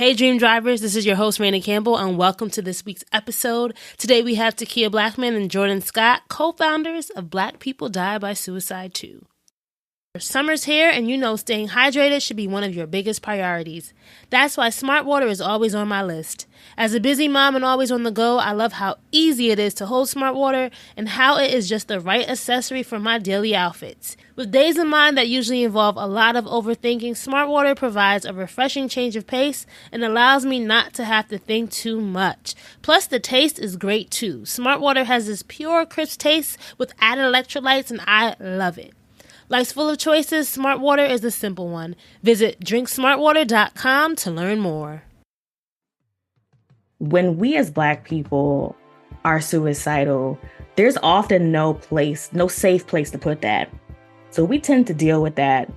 Hey Dream Drivers, this is your host Raina Campbell and welcome to this week's episode. Today we have T-Kea Blackman and Jordan Scott, co-founders of Black People Die by Suicide 2. Summer's here and you know staying hydrated should be one of your biggest priorities. That's why smart water is always on my list. As a busy mom and always on the go, I love how easy it is to hold smart water and how it is just the right accessory for my daily outfits. With days in mind that usually involve a lot of overthinking, smart water provides a refreshing change of pace and allows me not to have to think too much. Plus, the taste is great too. Smart water has this pure, crisp taste with added electrolytes and I love it. Life's full of choices. Smart water is a simple one. Visit drinksmartwater.com to learn more. When we as Black people are suicidal, there's often no safe place to put that. So we tend to deal with that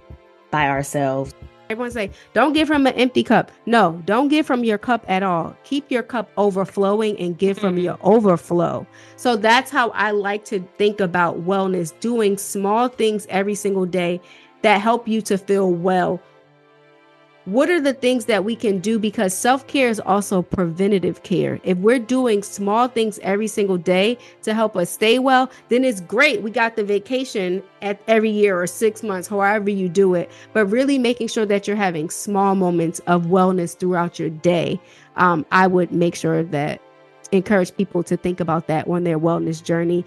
by ourselves. Everyone say, don't give from an empty cup. No, don't give from your cup at all. Keep your cup overflowing and give from your overflow. So that's how I like to think about wellness, doing small things every single day that help you to feel well. What are the things that we can do? Because self-care is also preventative care. If we're doing small things every single day to help us stay well, then it's great. We got the vacation at every year or 6 months, however you do it, but really making sure that you're having small moments of wellness throughout your day. I would make sure that encourage people to think about that on their wellness journey.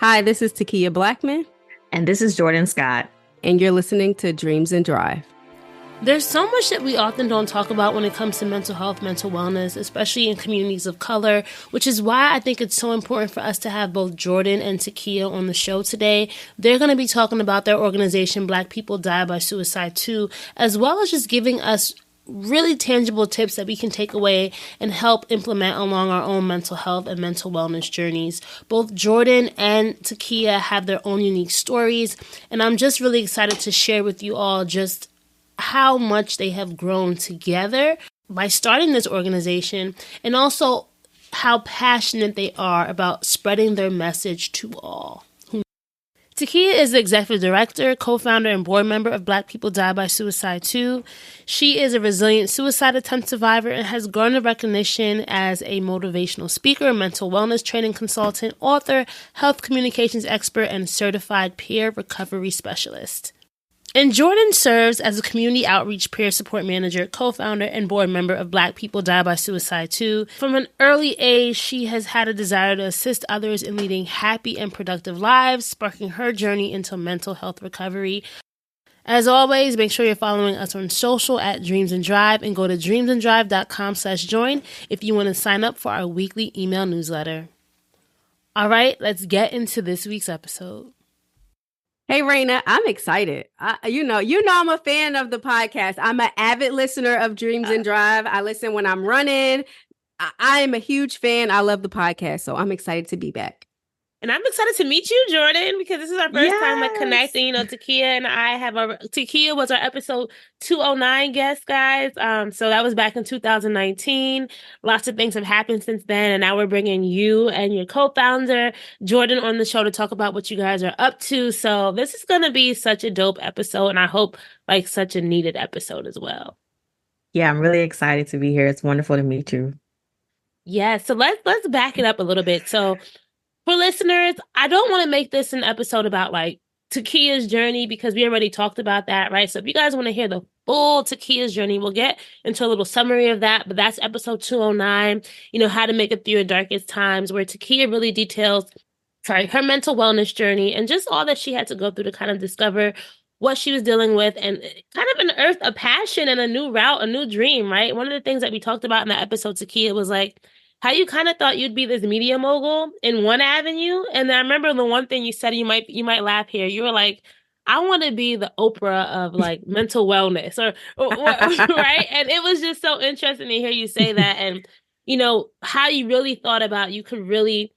Hi, this is T-Kea Blackman. And this is Jordan Scott. And you're listening to Dreams and Drive. There's so much that we often don't talk about when it comes to mental health, mental wellness, especially in communities of color, which is why I think it's so important for us to have both Jordan and T-Kea on the show today. They're going to be talking about their organization, Black People Die by Suicide 2, as well as just giving us really tangible tips that we can take away and help implement along our own mental health and mental wellness journeys. Both Jordan and T-Kea have their own unique stories, and I'm just really excited to share with you all just how much they have grown together by starting this organization, and also how passionate they are about spreading their message to all. T-Kea is the executive director, co-founder, and board member of Black People Die by Suicide 2. She is a resilient suicide attempt survivor and has garnered recognition as a motivational speaker, mental wellness training consultant, author, health communications expert, and certified peer recovery specialist. And Jordan serves as a community outreach peer support manager, co-founder, and board member of Black People Die by Suicide 2. From an early age, she has had a desire to assist others in leading happy and productive lives, sparking her journey into mental health recovery. As always, make sure you're following us on social at Dreams and Drive and go to dreamsanddrive.com/join if you want to sign up for our weekly email newsletter. All right, let's get into this week's episode. Hey, Raina, I'm excited. You know, I'm a fan of the podcast. I'm an avid listener of Dreams and Drive. I listen when I'm running. I am a huge fan. I love the podcast, so I'm excited to be back. And I'm excited to meet you, Jordan, because this is our first time connecting. You know, T-Kea and I have T-Kea was our episode 209 guest, guys. So that was back in 2019. Lots of things have happened since then, and now we're bringing you and your co-founder Jordan on the show to talk about what you guys are up to. So this is going to be such a dope episode, and I hope like such a needed episode as well. Yeah, I'm really excited to be here. It's wonderful to meet you. Yeah, so let's back it up a little bit. So for listeners, I don't want to make this an episode about like T-Kea's journey because we already talked about that, right? So if you guys want to hear the full T-Kea's journey, we'll get into a little summary of that. But that's episode 209, you know, how to make it through your darkest times, where T-Kea really details, her mental wellness journey and just all that she had to go through to kind of discover what she was dealing with and kind of unearth a passion and a new route, a new dream, right? One of the things that we talked about in that episode, T-Kea, was like, how you kind of thought you'd be this media mogul in one avenue. And I remember the one thing you said, you might laugh here. You were like, I want to be the Oprah of like mental wellness or right. And it was just so interesting to hear you say that. And, you know, how you really thought about you could really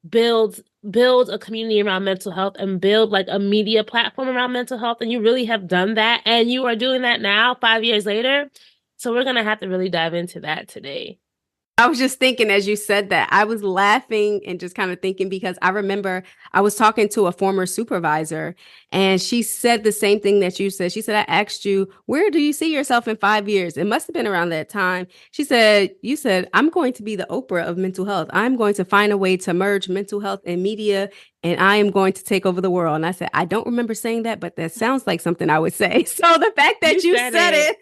build a community around mental health and build like a media platform around mental health. And you really have done that. And you are doing that now 5 years later. So we're going to have to really dive into that today. I was just thinking as you said that, I was laughing and just kind of thinking because I remember I was talking to a former supervisor and she said the same thing that you said. She said, I asked you, where do you see yourself in 5 years? It must have been around that time. She said, you said, I'm going to be the Oprah of mental health. I'm going to find a way to merge mental health and media, and I am going to take over the world. And I said, I don't remember saying that, but that sounds like something I would say. So the fact that you said it.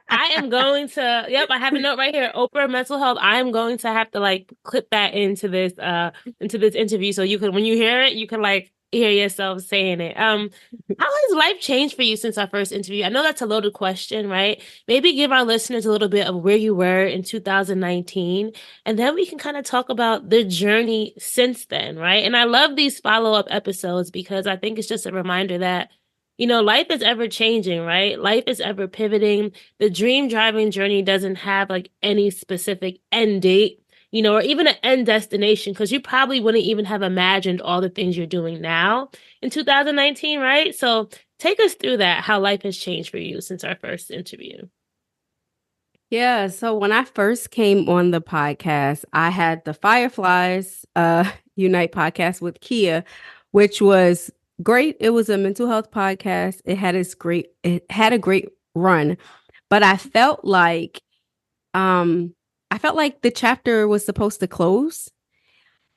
I am going to, yep, I have a note right here. Oprah mental health. I am going to have to like clip that into this interview. So you can, when you hear it, you can like hear yourself saying it. How has life changed for you since our first interview? I know that's a loaded question, right? Maybe give our listeners a little bit of where you were in 2019, and then we can kind of talk about the journey since then, right? And I love these follow-up episodes because I think it's just a reminder that, you know, life is ever changing, right? Life is ever pivoting. The dream driving journey doesn't have like any specific end date, you know, or even an end destination, because you probably wouldn't even have imagined all the things you're doing now in 2019, right? So take us through that, how life has changed for you since our first interview. Yeah, so when I first came on the podcast, I had the Fireflies Unite podcast with Kia, which was great. It was a mental health podcast. It had a great run, but I felt like the chapter was supposed to close.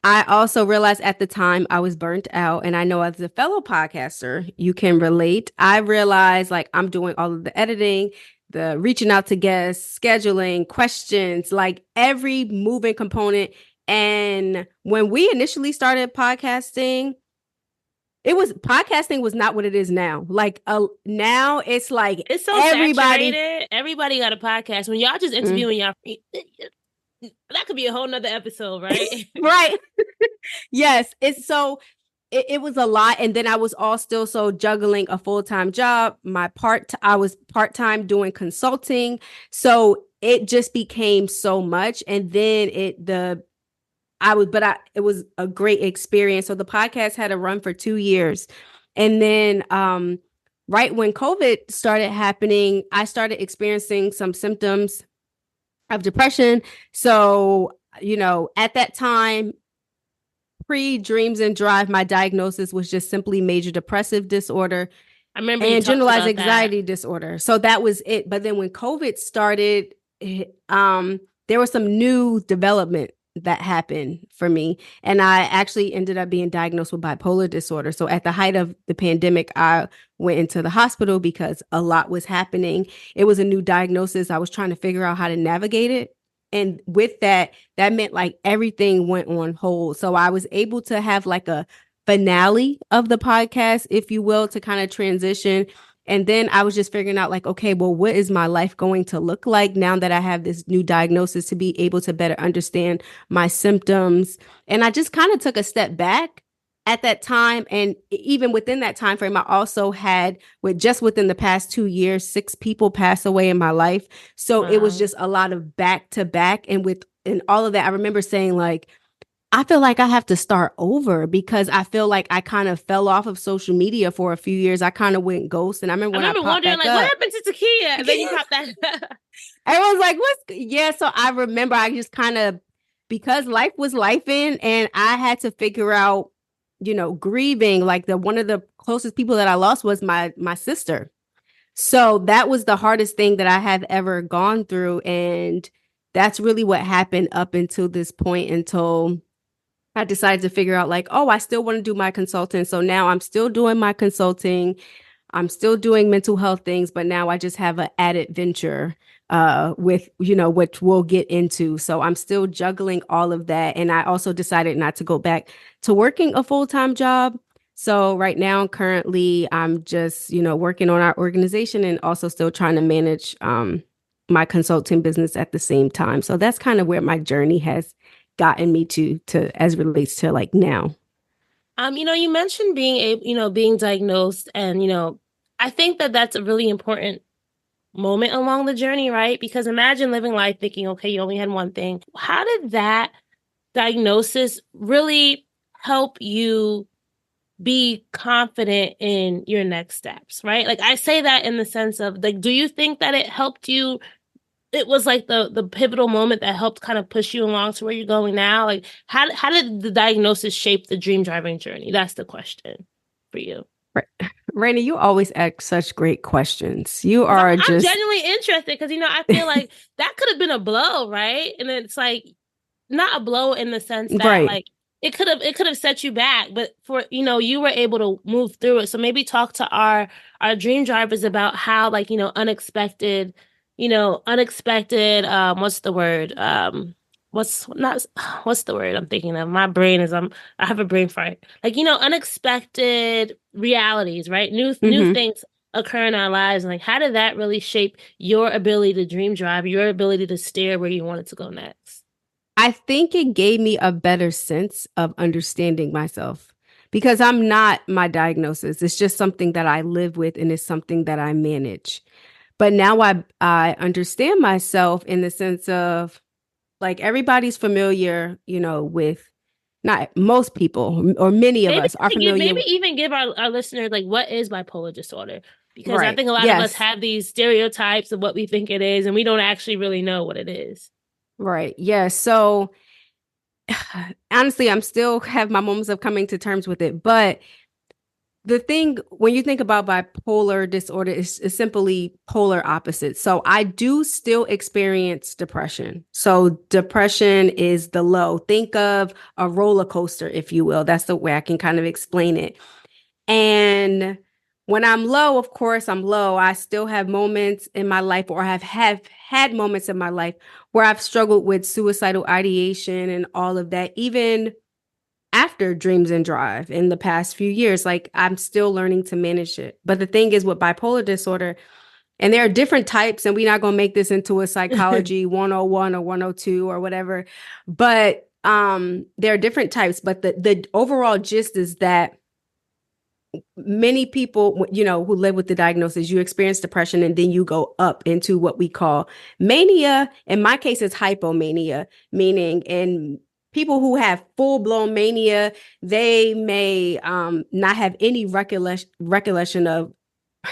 I also realized at the time I was burnt out, and I know as a fellow podcaster, you can relate. I realized like I'm doing all of the editing, the reaching out to guests, scheduling, questions, like every moving component. And when we initially started podcasting, podcasting was not what it is now. Like now it's like It's so everybody. saturated. Everybody got a podcast. When y'all just interviewing y'all, that could be a whole nother episode, right? Right. Yes. It was a lot. And then I was all still so juggling a full-time job. I was part-time doing consulting. So it just became so much. And then it was a great experience. So the podcast had a run for 2 years. And then, right when COVID started happening, I started experiencing some symptoms of depression. So, you know, at that time, pre-Dreams and Drive, my diagnosis was just simply major depressive disorder I remember and you talked generalized about anxiety that. disorder. So that was it. But then when COVID started, there was some new development that happened for me. And I actually ended up being diagnosed with bipolar disorder. So at the height of the pandemic, I went into the hospital because a lot was happening. It was a new diagnosis. I was trying to figure out how to navigate it. And with that, that meant like everything went on hold. So I was able to have like a finale of the podcast, if you will, to kind of transition. And then I was just figuring out like, okay, well, what is my life going to look like now that I have this new diagnosis, to be able to better understand my symptoms? And I just kind of took a step back at that time. And even within that time frame, I also had within the past 2 years, 6 people pass away in my life. So it was just a lot of back to back. And all of that, I remember saying like, I feel like I have to start over because I feel like I kind of fell off of social media for a few years. I kind of went ghost. And I remember when I popped wondering back like, up, what happened to T-Kea? And then you popped that. everyone's like, yeah. So I remember I just kind of, because life was lifing and I had to figure out, you know, grieving. Like one of the closest people that I lost was my sister. So that was the hardest thing that I have ever gone through. And that's really what happened up until this point, until I decided to figure out like, oh, I still want to do my consulting. So now I'm still doing my consulting. I'm still doing mental health things, but now I just have an added venture with, you know, which we'll get into. So I'm still juggling all of that. And I also decided not to go back to working a full-time job. So right now, currently, I'm just, you know, working on our organization and also still trying to manage my consulting business at the same time. So that's kind of where my journey has gotten me to as relates to like now. You know, you mentioned being diagnosed, and you know, I think that that's a really important moment along the journey, right? Because imagine living life thinking, okay, you only had one thing. How did that diagnosis really help you be confident in your next steps, right? Like I say that in the sense of like, do you think that it helped you it was like the pivotal moment that helped kind of push you along to where you're going now? Like how did the diagnosis shape the dream driving journey? That's the question for you. Rainy, you always ask such great questions. You Because are I'm just genuinely interested because I feel like that could have been a blow, right? And then it's like not a blow in the sense that right. like it could have set you back, but for you were able to move through it. So maybe talk to our dream drivers about how like unexpected what's the word what's not what's the word I'm thinking of? My brain is I have a brain fart. Like unexpected realities, right? New Hmm. things occur in our lives, and like how did that really shape your ability to dream drive, your ability to steer where you wanted to go next? I think it gave me a better sense of understanding myself because I'm not my diagnosis. It's just something that I live with and it's something that I manage. But now I understand myself in the sense of like everybody's familiar, with not most people or many of us are familiar Maybe with, even give our listeners like what is bipolar disorder? Because I right. think a lot of us Yes. have these stereotypes of what we think it is, and we don't actually really know what it is. Right. Yes. So honestly, I'm still have my moments of coming to terms with it, but the thing when you think about bipolar disorder is simply polar opposites. So I do still experience depression. So depression is the low. Think of a roller coaster, if you will. That's the way I can kind of explain it. And when I'm low, of course, I'm low. I still have moments in my life, or have had moments in my life where I've struggled with suicidal ideation and all of that, even after Dreams and Drive in the past few years. Like I'm still learning to manage it. But the thing is with bipolar disorder, and there are different types, and we're not going to make this into a psychology 101 or 102 or whatever. But there are different types. But the overall gist is that many people, who live with the diagnosis, you experience depression and then you go up into what we call mania. In my case, it's hypomania, meaning in people who have full blown mania, they may not have any recollection of,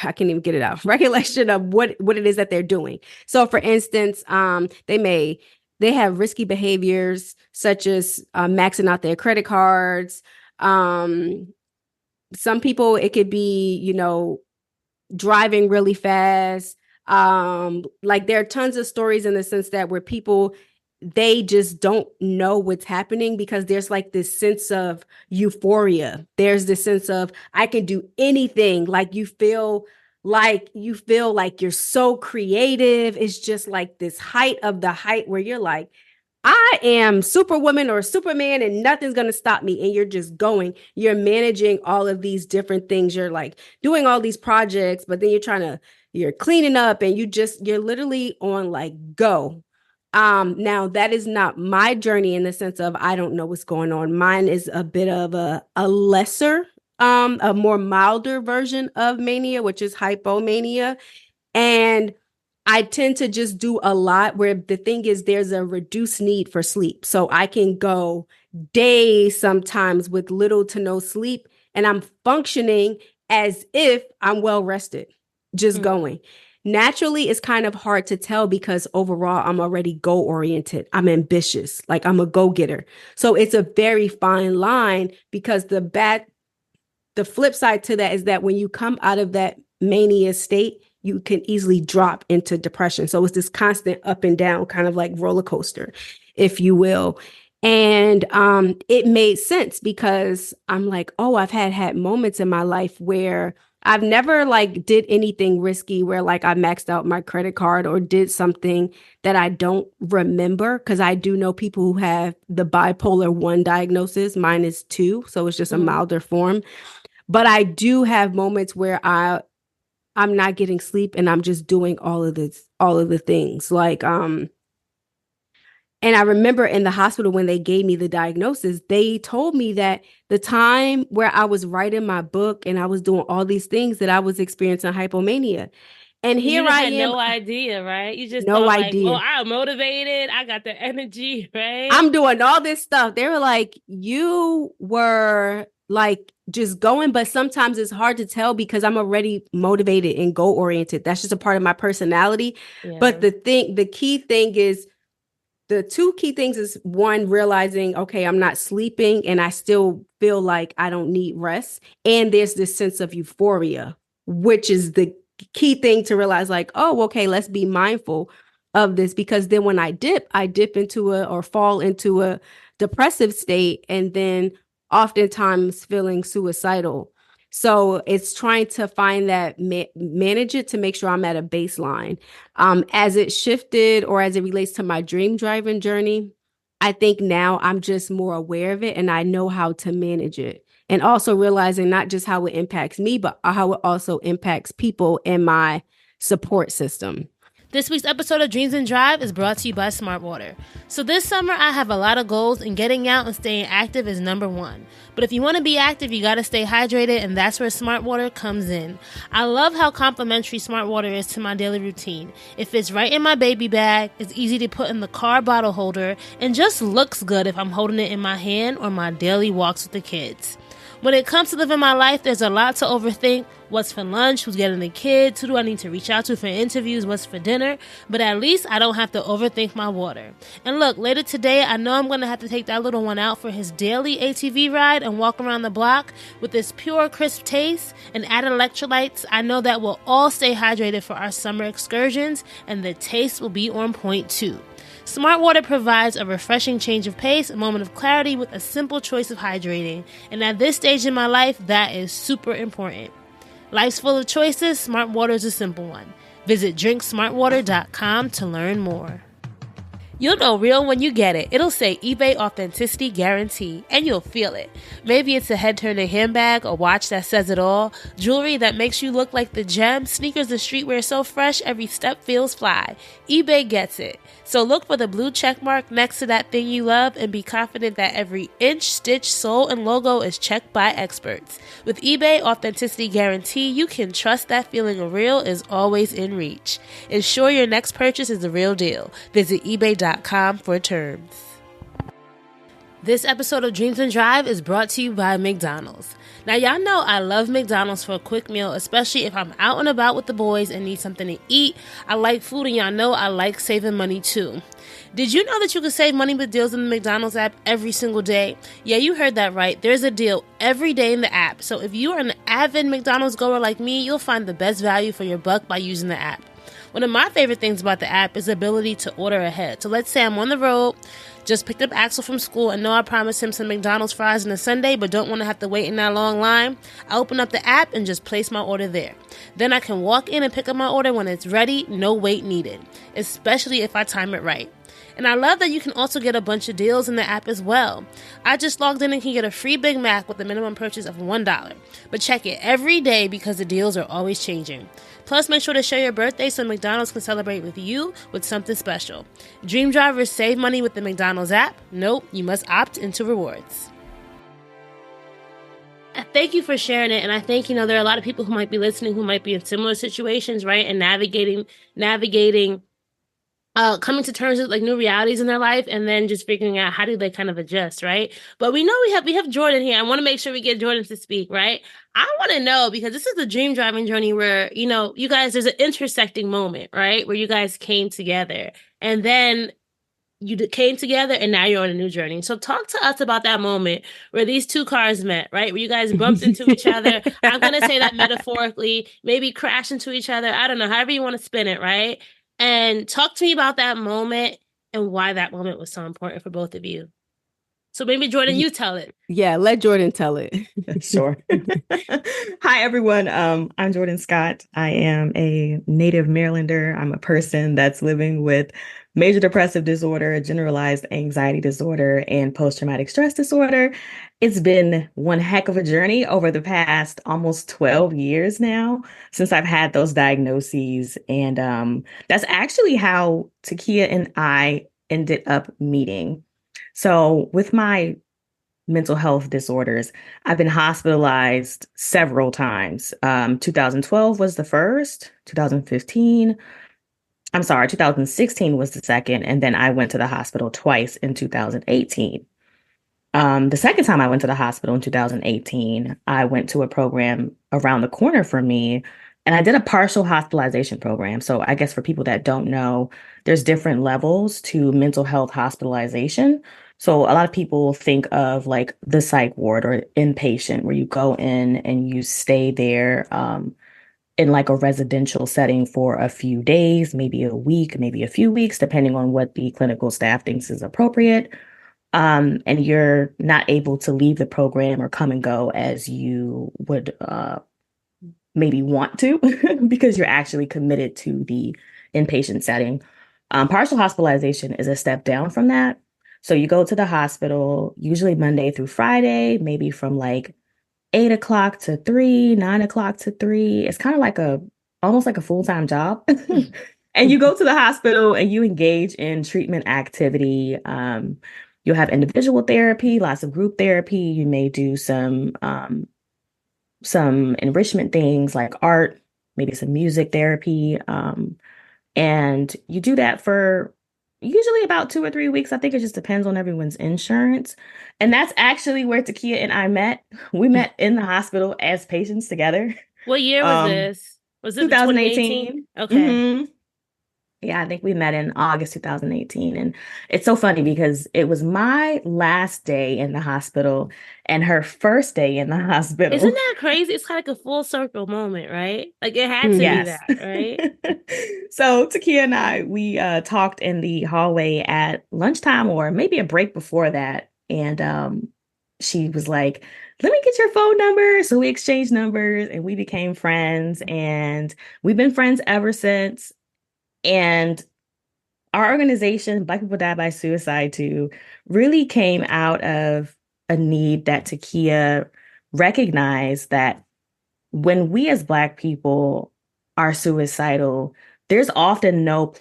I can't even get it out, recollection of what it is that they're doing. So for instance, they have risky behaviors such as maxing out their credit cards. Some people, it could be, driving really fast. Like there are tons of stories in the sense that where people, they just don't know what's happening because there's like this sense of euphoria. There's this sense of I can do anything. Like you feel like you're so creative. It's just like this height of the height where you're like, I am Superwoman or Superman and nothing's going to stop me. And you're just going, you're managing all of these different things. You're like doing all these projects, but then you're cleaning up and you're literally on like go. Now that is not my journey in the sense of I don't know what's going on. Mine is a bit of a lesser, a more milder version of mania, which is hypomania. And I tend to just do a lot where the thing is there's a reduced need for sleep. So I can go days sometimes with little to no sleep and I'm functioning as if I'm well rested, just Mm. going. Naturally, it's kind of hard to tell because overall I'm already goal oriented. I'm ambitious, like I'm a go getter. So it's a very fine line because the flip side to that is that when you come out of that mania state, you can easily drop into depression. So it's this constant up and down, kind of like roller coaster, if you will. And it made sense because I'm like, oh, I've had moments in my life where I've never like did anything risky where like I maxed out my credit card or did something that I don't remember. Cause I do know people who have the bipolar 1 diagnosis. Mine is 2. So it's just a Mm. milder form. But I do have moments where I'm not getting sleep and I'm just doing all of the things. Like and I remember in the hospital when they gave me the diagnosis, they told me that the time where I was writing my book and I was doing all these things that I was experiencing hypomania. And And you here just I had am, no idea, right? You just no thought like, oh, idea. I'm motivated. I got the energy, right? I'm doing all this stuff. They were like, you were like just going, but sometimes it's hard to tell because I'm already motivated and goal oriented. That's just a part of my personality. Yeah. But the key thing is, the two key things is, one, realizing, okay, I'm not sleeping and I still feel like I don't need rest. And there's this sense of euphoria, which is the key thing to realize, like, oh, okay, let's be mindful of this, because then when I dip into a, or fall into a depressive state, and then oftentimes feeling suicidal. So it's trying to find that, manage it to make sure I'm at a baseline. As it shifted, or as it relates to my dream driving journey, I think now I'm just more aware of it and I know how to manage it. And also realizing not just how it impacts me, but how it also impacts people in my support system. This week's episode of Dreams and Drive is brought to you by Smart Water. So this summer, I have a lot of goals, and getting out and staying active is number one. But if you want to be active, you got to stay hydrated, and that's where Smart Water comes in. I love how complimentary Smart Water is to my daily routine. It fits right in my baby bag, it's easy to put in the car bottle holder, and just looks good if I'm holding it in my hand or my daily walks with the kids. When it comes to living my life, there's a lot to overthink. What's for lunch? Who's getting the kids? Who do I need to reach out to for interviews? What's for dinner? But at least I don't have to overthink my water. And look, later today, I know I'm going to have to take that little one out for his daily ATV ride and walk around the block. With this pure, crisp taste and added electrolytes, I know that we'll all stay hydrated for our summer excursions, and the taste will be on point too. Smart Water provides a refreshing change of pace, a moment of clarity with a simple choice of hydrating. And at this stage in my life, that is super important. Life's full of choices. Smart Water is a simple one. Visit drinksmartwater.com to learn more. You'll know real when you get it. It'll say eBay Authenticity Guarantee, and you'll feel it. Maybe it's a head-turning handbag, a watch that says it all, jewelry that makes you look like the gem, sneakers and streetwear so fresh every step feels fly. eBay gets it. So look for the blue check mark next to that thing you love and be confident that every inch, stitch, sole, and logo is checked by experts. With eBay Authenticity Guarantee, you can trust that feeling of real is always in reach. Ensure your next purchase is the real deal. Visit eBay.com for terms. This episode of Dreams and Drive is brought to you by McDonald's. Now, y'all know I love McDonald's for a quick meal, especially if I'm out and about with the boys and need something to eat. I like food, and y'all know I like saving money too. Did you know that you can save money with deals in the McDonald's app every single day? Yeah, you heard that right. There's a deal every day in the app. So if you are an avid McDonald's goer like me, you'll find the best value for your buck by using the app. One of my favorite things about the app is the ability to order ahead. So let's say I'm on the road, just picked up Axel from school, and know I promised him some McDonald's fries on a Sunday, but don't want to have to wait in that long line. I open up the app and just place my order there. Then I can walk in and pick up my order when it's ready, no wait needed, especially if I time it right. And I love that you can also get a bunch of deals in the app as well. I just logged in and can get a free Big Mac with a minimum purchase of $1. But check it every day because the deals are always changing. Plus, make sure to share your birthday so McDonald's can celebrate with you with something special. Dream drivers save money with the McDonald's app. Nope, you must opt into rewards. Thank you for sharing it. And I think, there are a lot of people who might be listening who might be in similar situations, right? And navigating coming to terms with like new realities in their life, and then just figuring out how do they kind of adjust, right? But we know we have Jordan here. I want to make sure we get Jordan to speak, right? I want to know, because this is a dream driving journey where, you guys, there's an intersecting moment, right? Where you guys came together, and then you came together, and now you're on a new journey. So talk to us about that moment where these two cars met, right? Where you guys bumped into each other. I'm going to say that metaphorically, maybe crash into each other. I don't know, however you want to spin it, right? And talk to me about that moment and why that moment was so important for both of you. So maybe, Jordan, you tell it. Yeah, let Jordan tell it. Sure. Hi, everyone. I'm Jordan Scott. I am a native Marylander. I'm a person that's living with major depressive disorder, generalized anxiety disorder, and post-traumatic stress disorder. It's been one heck of a journey over the past almost 12 years now since I've had those diagnoses. And that's actually how T-Kea and I ended up meeting. So with my mental health disorders, I've been hospitalized several times. 2012 was the first, 2016 was the second, and then I went to the hospital twice in 2018. The second time I went to the hospital in 2018, I went to a program around the corner from me, and I did a partial hospitalization program. So I guess for people that don't know, there's different levels to mental health hospitalization. So a lot of people think of like the psych ward or inpatient, where you go in and you stay there in like a residential setting for a few days, maybe a week, maybe a few weeks, depending on what the clinical staff thinks is appropriate. And you're not able to leave the program or come and go as you would maybe want to because you're actually committed to the inpatient setting. Partial hospitalization is a step down from that. So you go to the hospital, usually Monday through Friday, maybe from like 8 o'clock to 3, 9 o'clock to 3. It's kind of like almost like a full-time job. And you go to the hospital and you engage in treatment activity. You'll have individual therapy, lots of group therapy. You may do some enrichment things like art, maybe some music therapy. And you do that for usually about 2 or 3 weeks. I think it just depends on everyone's insurance. And that's actually where T-Kea and I met. We met in the hospital as patients together. What year was this? Was it 2018? 2018? Okay. Mm-hmm. Yeah, I think we met in August 2018. And it's so funny because it was my last day in the hospital and her first day in the hospital. Isn't that crazy? It's kind of like a full circle moment, right? Like it had to be Yes. that, right? So T-Kea and I, we talked in the hallway at lunchtime or maybe a break before that. And she was like, let me get your phone number. So we exchanged numbers and we became friends. And we've been friends ever since. And our organization, Black People Die by Suicide Too, really came out of a need that T-Kea recognized that when we as Black people are suicidal, there's often no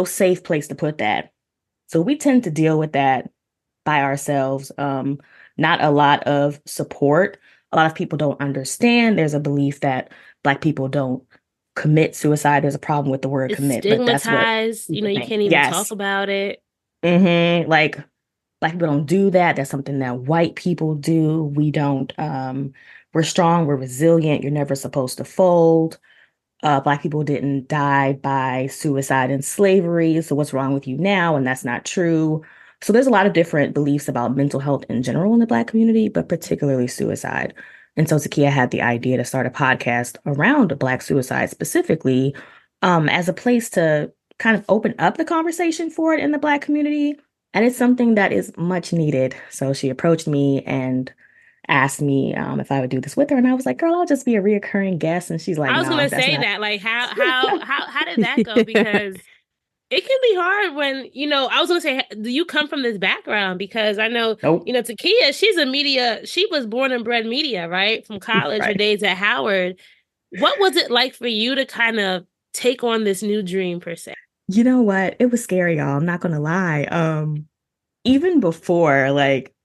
safe place to put that. So we tend to deal with that by ourselves. Not a lot of support. A lot of people don't understand. There's a belief that Black people don't commit suicide. There's a problem with the word It's commit, but that's what stigmatized. You people think. can't even talk Yes. about it. Like Black people don't do that. That's something that white people do. We don't, we're strong, we're resilient. You're never supposed to fold. Black people didn't die by suicide and slavery. So what's wrong with you now? And that's not true. So there's a lot of different beliefs about mental health in general in the Black community, but particularly suicide. And so T-Kea had the idea to start a podcast around Black suicide specifically, as a place to kind of open up the conversation for it in the Black community. And it's something that is much needed. So she approached me and asked me if I would do this with her. And I was like, girl, I'll just be a reoccurring guest. And she's like, I was no, gonna that's say not. that. Like how did that go? Because it can be hard when, I was gonna say, do you come from this background? Because I know, Nope. T-Kea, she was born and bred media, right? From college, her Right. days at Howard. What was it like for you to kind of take on this new dream per se? You know what? It was scary, y'all. I'm not gonna lie. Even before, like,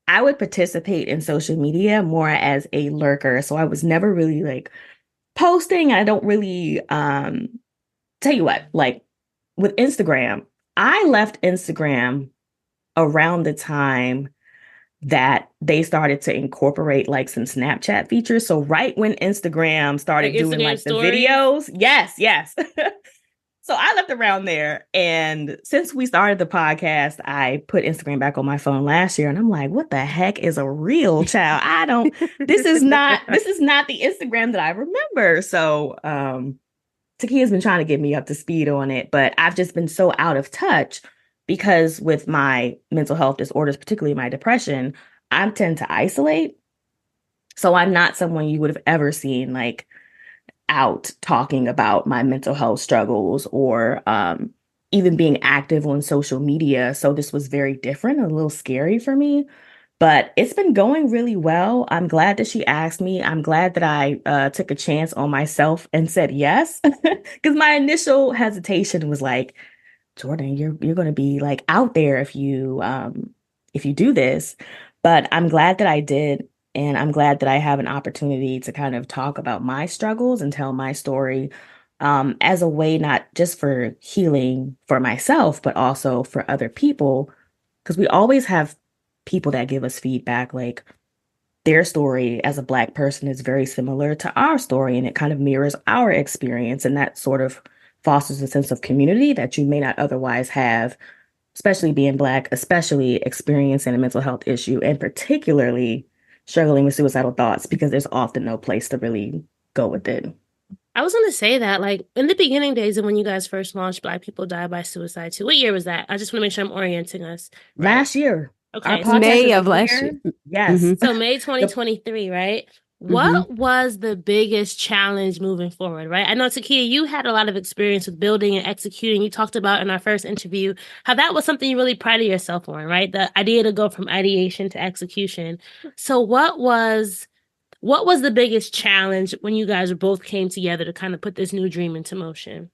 I would participate in social media more as a lurker. So I was never really like posting. I don't really tell you what, like with Instagram, I left Instagram around the time that they started to incorporate like some Snapchat features. So right when Instagram started Like doing Instagram like the stories? videos. Yes. So I left around there. And since we started the podcast, I put Instagram back on my phone last year. And I'm like, what the heck is a reel, child? This is not the Instagram that I remember. So T-Kea's been trying to get me up to speed on it, but I've just been so out of touch because with my mental health disorders, particularly my depression, I tend to isolate. So I'm not someone you would have ever seen like out talking about my mental health struggles or even being active on social media. So this was very different, a little scary for me, but it's been going really well. I'm glad that she asked me. I'm glad that I took a chance on myself and said yes, because my initial hesitation was like, Jordan, you're going to be like out there if you do this. But I'm glad that I did. And I'm glad that I have an opportunity to kind of talk about my struggles and tell my story as a way, not just for healing for myself, but also for other people. Because we always have people that give us feedback, like their story as a Black person is very similar to our story, and it kind of mirrors our experience. And that sort of fosters a sense of community that you may not otherwise have, especially being Black, especially experiencing a mental health issue, and particularly struggling with suicidal thoughts, because there's often no place to really go with it. I was going to say that, like, in the beginning days of when you guys first launched Black People Die by Suicide too, what year was that? I just want to make sure I'm orienting us. Right. Last year. Our Okay. podcast May is of a last year. year. Yes. Mhm. So May 2023, right? What was the biggest challenge moving forward, right? I know, T-Kea, you had a lot of experience with building and executing. You talked about in our first interview how that was something you really prided yourself on, right? The idea to go from ideation to execution. So what was the biggest challenge when you guys both came together to kind of put this new dream into motion?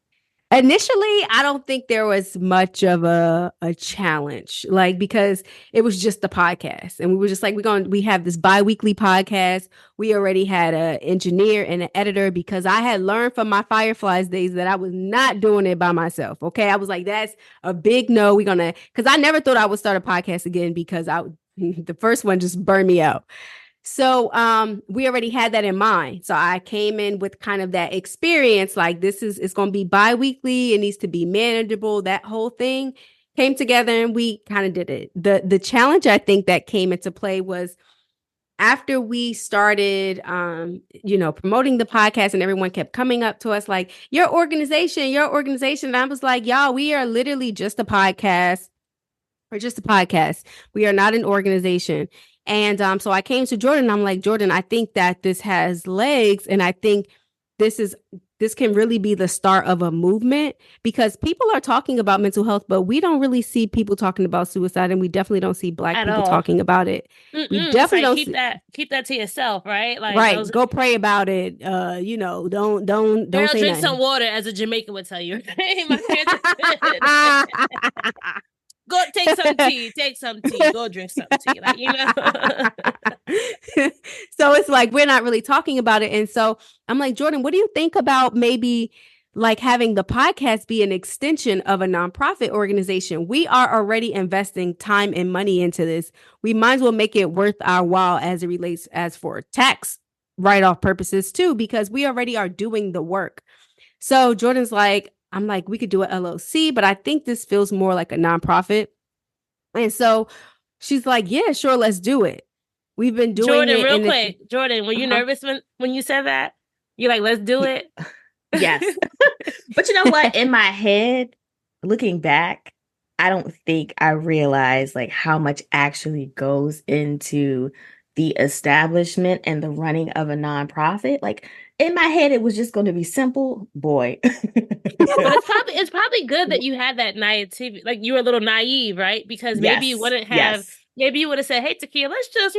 Initially, I don't think there was much of a challenge, like, because it was just the podcast. And we were just like, we have this bi-weekly podcast. We already had an engineer and an editor, because I had learned from my Fireflies days that I was not doing it by myself. Okay. I was like, that's a big no. Because I never thought I would start a podcast again, because the first one just burned me out. So we already had that in mind. So I came in with kind of that experience, like it's going to be bi-weekly. It needs to be manageable. That whole thing came together and we kind of did it. The challenge I think that came into play was after we started, promoting the podcast, and everyone kept coming up to us like, your organization. And I was like, y'all, we are literally just a podcast. We're just a podcast. We are not an organization. And so I came to Jordan. I'm like, Jordan, I think that this has legs. And I think this can really be the start of a movement, because people are talking about mental health, but we don't really see people talking about suicide. And we definitely don't see Black At people all. talking about it. We definitely don't keep that to yourself, right? Like, right. Go pray about it. Don't Girl, say drink nothing. some water, as a Jamaican would tell you. Go take some tea. Go drink some tea. Like, So it's like, we're not really talking about it. And so I'm like, Jordan, what do you think about maybe like having the podcast be an extension of a nonprofit organization? We are already investing time and money into this. We might as well make it worth our while as it relates as for tax write-off purposes too, because we already are doing the work. So Jordan's like, I'm like, we could do an LLC, but I think this feels more like a nonprofit. And so she's like, yeah, sure, let's do it. We've been doing Jordan, it. Real quick, Jordan, were you nervous when you said that? You're like, let's do it? Yes. But you know what? In my head, looking back, I don't think I realized like how much actually goes into the establishment and the running of a nonprofit. Like in my head, it was just going to be simple, boy. But it's probably good that you had that naivety, like you were a little naive, right? Because maybe you wouldn't have. Yes. Maybe you would have said, hey, T-Kea, let's just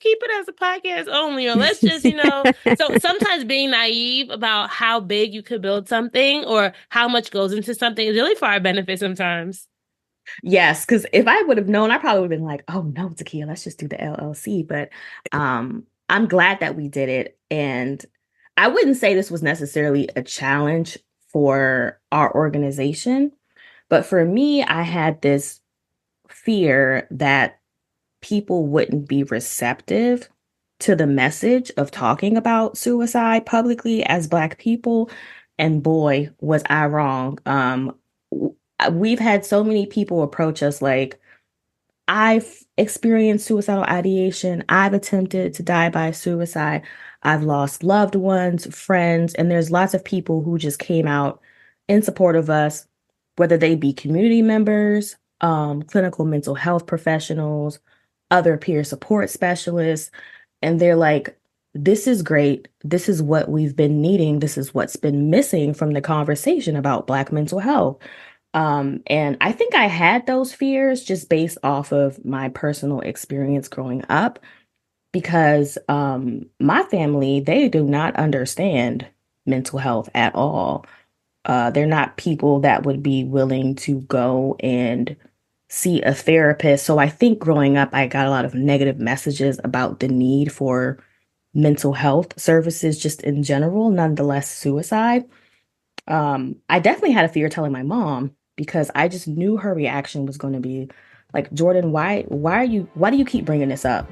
keep it as a podcast only. Or let's just, So sometimes being naive about how big you could build something or how much goes into something is really for our benefit sometimes. Yes, because if I would have known, I probably would have been like, oh no, T-Kea, let's just do the LLC. But I'm glad that we did it. And I wouldn't say this was necessarily a challenge for our organization. But for me, I had this fear that people wouldn't be receptive to the message of talking about suicide publicly as Black people. And boy, was I wrong. We've had so many people approach us like, I've experienced suicidal ideation. I've attempted to die by suicide. I've lost loved ones, friends, and there's lots of people who just came out in support of us, whether they be community members, clinical mental health professionals, other peer support specialists. And they're like, this is great. This is what we've been needing. This is what's been missing from the conversation about Black mental health. And I think I had those fears just based off of my personal experience growing up, because my family, they do not understand mental health at all. They're not people that would be willing to go and see a therapist. So I think growing up, I got a lot of negative messages about the need for mental health services just in general, nonetheless suicide. I definitely had a fear telling my mom, because I just knew her reaction was going to be Like, Jordan, why do you keep bringing this up?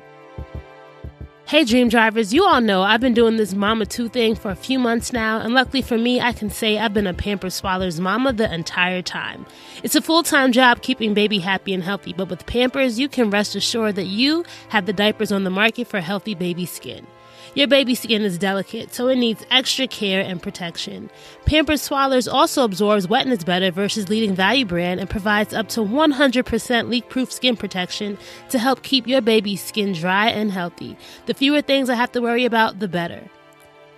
Hey Dream Drivers, you all know I've been doing this Mama 2 thing for a few months now, and luckily for me, I can say I've been a Pampers Swallow's mama the entire time. It's a full-time job keeping baby happy and healthy, but with Pampers, you can rest assured that you have the diapers on the market for healthy baby skin. Your baby skin is delicate, so it needs extra care and protection. Pampers Swaddlers also absorbs wetness better versus leading value brand and provides up to 100% leak-proof skin protection to help keep your baby's skin dry and healthy. The fewer things I have to worry about, the better.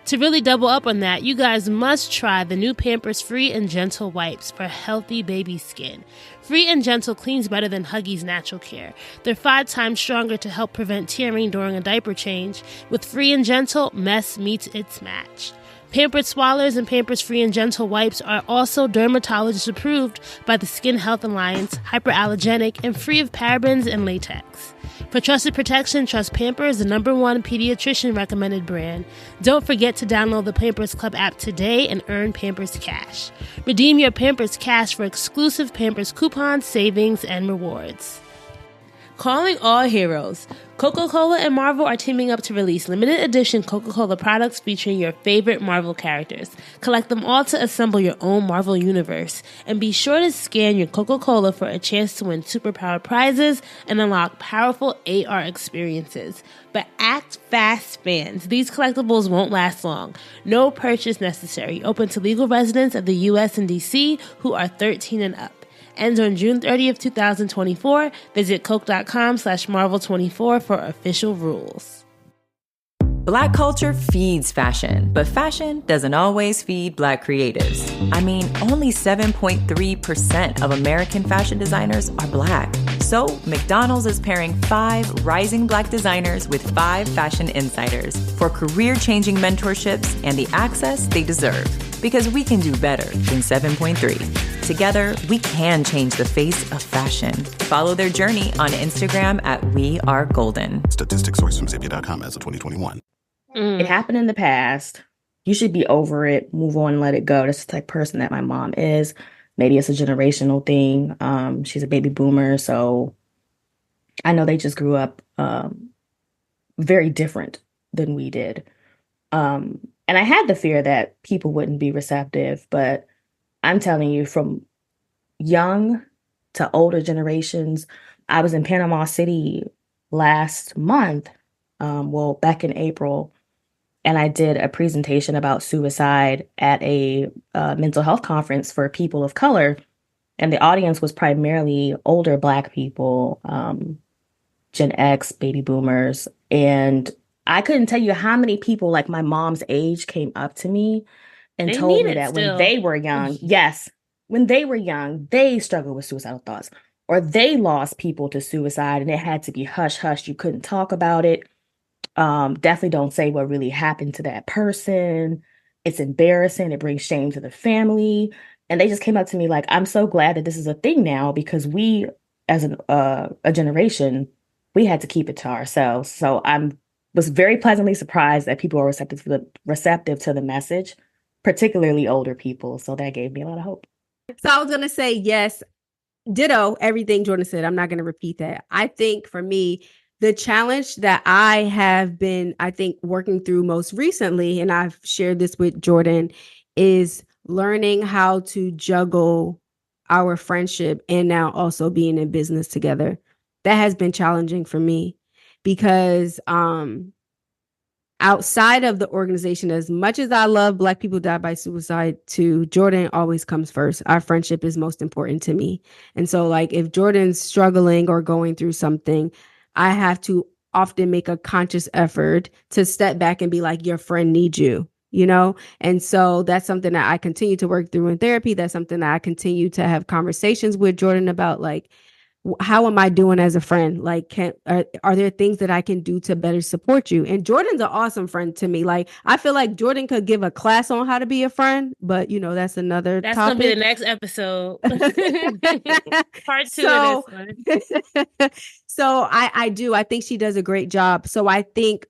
To really double up on that, you guys must try the new Pampers Free and Gentle wipes for healthy baby skin. Free and Gentle cleans better than Huggies Natural Care. They're 5 times stronger to help prevent tearing during a diaper change. With Free and Gentle, mess meets its match. Pampers Swaddlers and Pampers Free and Gentle wipes are also dermatologist approved by the Skin Health Alliance, hyperallergenic, and free of parabens and latex. For trusted protection, trust Pampers, the #1 pediatrician recommended brand. Don't forget to download the Pampers Club app today and earn Pampers Cash. Redeem your Pampers Cash for exclusive Pampers coupons, savings, and rewards. Calling all heroes. Coca-Cola and Marvel are teaming up to release limited edition Coca-Cola products featuring your favorite Marvel characters. Collect them all to assemble your own Marvel universe. And be sure to scan your Coca-Cola for a chance to win superpowered prizes and unlock powerful AR experiences. But act fast, fans. These collectibles won't last long. No purchase necessary. Open to legal residents of the U.S. and D.C. who are 13 and up. Ends on June 30th, 2024. Visit coke.com/Marvel24 for official rules. Black culture feeds fashion, but fashion doesn't always feed Black creatives. I mean, only 7.3% of American fashion designers are Black. So McDonald's is pairing 5 rising Black designers with 5 fashion insiders for career-changing mentorships and the access they deserve. Because we can do better than 7.3. Together, we can change the face of fashion. Follow their journey on Instagram at WeAreGolden. Statistics sourced from Zippia.com as of 2021. It happened in the past. You should be over it, move on, and let it go. That's the type of person that my mom is. Maybe it's a generational thing. She's a baby boomer, so I know they just grew up very different than we did. And I had the fear that people wouldn't be receptive, but I'm telling you, from young to older generations, I was in Panama City last month, back in April, and I did a presentation about suicide at a mental health conference for people of color. And the audience was primarily older Black people, Gen X, baby boomers. And I couldn't tell you how many people like my mom's age came up to me and They told need me it that still. when they were young, yes, when they were young, they struggled with suicidal thoughts, or they lost people to suicide and it had to be hush hush. You couldn't talk about it. Definitely don't say what really happened to that person. It's embarrassing. It brings shame to the family. And they just came up to me like, I'm so glad that this is a thing now, because we, as a generation, we had to keep it to ourselves. So was very pleasantly surprised that people are receptive to the message, particularly older people. So that gave me a lot of hope. So I was going to say, yes, ditto everything Jordan said. I'm not going to repeat that. I think for me, the challenge that I have been, I think, working through most recently, and I've shared this with Jordan, is learning how to juggle our friendship and now also being in business together. That has been challenging for me because outside of the organization, as much as I love Black People Die by Suicide too, Jordan always comes first. Our friendship is most important to me. And so like if Jordan's struggling or going through something, I have to often make a conscious effort to step back and be like, your friend needs you, you know? And so that's something that I continue to work through in therapy. That's something that I continue to have conversations with Jordan about, like, how am I doing as a friend? Like, are there things that I can do to better support you? And Jordan's an awesome friend to me. Like, I feel like Jordan could give a class on how to be a friend, but you know, that's another That's topic. gonna be the next episode. Part 2 of this one. So I do. I think she does a great job. So I think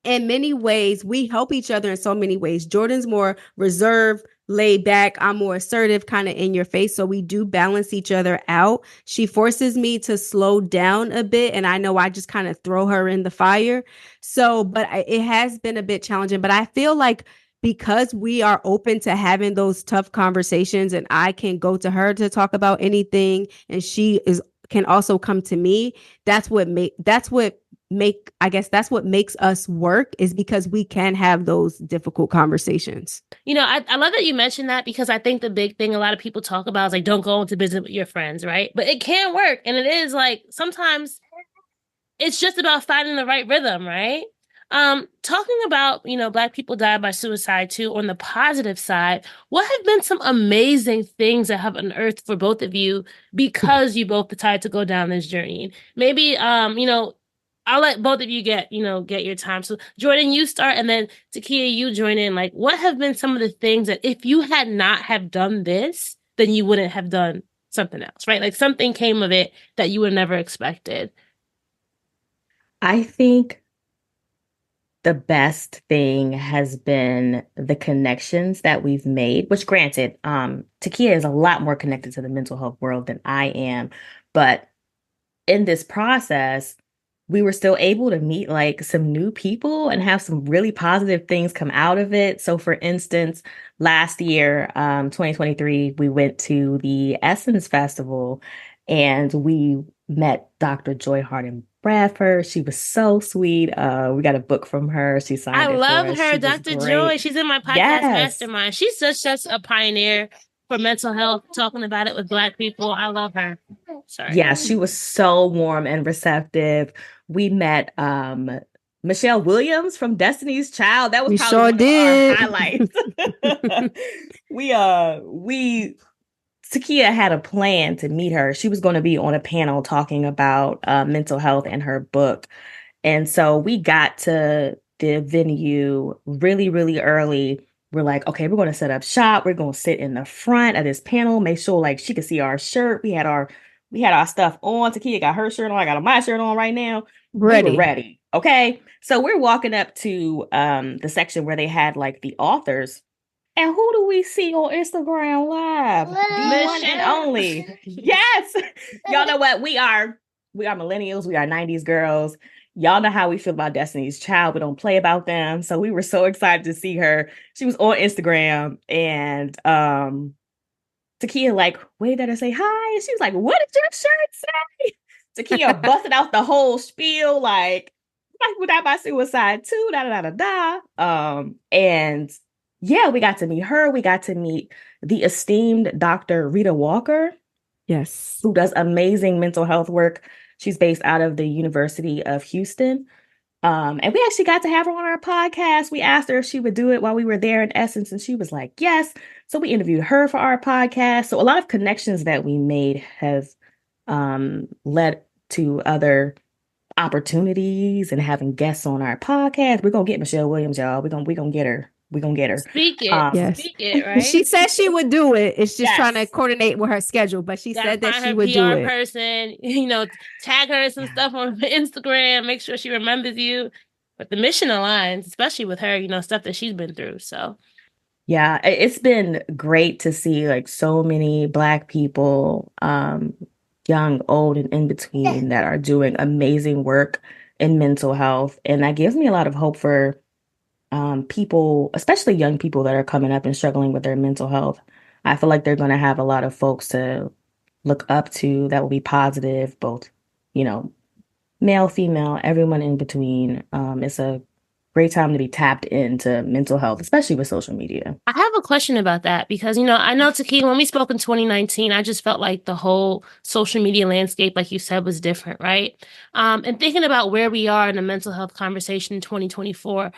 in many ways, we help each other in so many ways. Jordan's more reserved, laid back. I'm more assertive, kind of in your face. So we do balance each other out. She forces me to slow down a bit. And I know I just kind of throw her in the fire. So, but it has been a bit challenging. But I feel like because we are open to having those tough conversations and I can go to her to talk about anything and she can also come to me. That's what makes us work, is because we can have those difficult conversations. I love that you mentioned that, because I think the big thing a lot of people talk about is like, don't go into business with your friends, right? But it can work. And it is like, sometimes it's just about finding the right rhythm, right? Talking about, Black people die by suicide too, on the positive side, what have been some amazing things that have unearthed for both of you because you both decided to go down this journey? Maybe, I'll let both of you get your time. So Jordan, you start, and then T-Kea, you join in. Like, what have been some of the things that if you had not have done this, then you wouldn't have done something else, right? Like something came of it that you would never expected. I think the best thing has been the connections that we've made, which granted, T-Kea is a lot more connected to the mental health world than I am. But in this process, we were still able to meet like some new people and have some really positive things come out of it. So for instance, last year, 2023, we went to the Essence Festival and we met Dr. Joy Harden Bradford. She was so sweet. We got a book from her. She signed I it love for us. her, She was Dr. Joy. great. She's in my podcast Yes. mastermind. She's such a pioneer for mental health, talking about it with Black people. I love her. Sorry. Yeah, she was so warm and receptive. We met Michelle Williams from Destiny's Child. That was We probably sure one of did. our highlights. we T-Kea had a plan to meet her. She was going to be on a panel talking about mental health and her book. And so we got to the venue really, really early. We're like, okay, we're going to set up shop. We're going to sit in the front of this panel, make sure like she could see our shirt. We had our stuff on. T-Kea got her shirt on. I got my shirt on right now. Ready. We were ready. Okay. So we're walking up to the section where they had like the authors. And who do we see on Instagram Live? The one and only. Yes. Y'all know what? We are millennials. We are 90s girls. Y'all know how we feel about Destiny's Child. We don't play about them. So we were so excited to see her. She was on Instagram, and T-Kea like waved at her, say hi. And she was like, what did your shirt say? T-Kea busted out the whole spiel, like would die by suicide too, da da da da da. And yeah, we got to meet her. We got to meet the esteemed Dr. Rita Walker. Yes. Who does amazing mental health work. She's based out of the University of Houston. And we actually got to have her on our podcast. We asked her if she would do it while we were there in Essence, and she was like, yes. So we interviewed her for our podcast. So a lot of connections that we made have led to other opportunities and having guests on our podcast. We're gonna get Michelle Williams, y'all. We're gonna get her. We're gonna get her. Speak it. Yes. Speak it, right? She said she would do it. It's just Yes. trying to coordinate with her schedule, but she said that she would do it. person, tag her in some stuff on Instagram, make sure she remembers you. But the mission aligns, especially with her, stuff that she's been through. So yeah, it's been great to see like so many Black people, young, old, and in between, that are doing amazing work in mental health. And that gives me a lot of hope for people, especially young people that are coming up and struggling with their mental health. I feel like they're going to have a lot of folks to look up to that will be positive, both, male, female, everyone in between. It's a great time to be tapped into mental health, especially with social media. I have a question about that because, I know, T-Kea, when we spoke in 2019, I just felt like the whole social media landscape, like you said, was different, right? And thinking about where we are in the mental health conversation in 2024,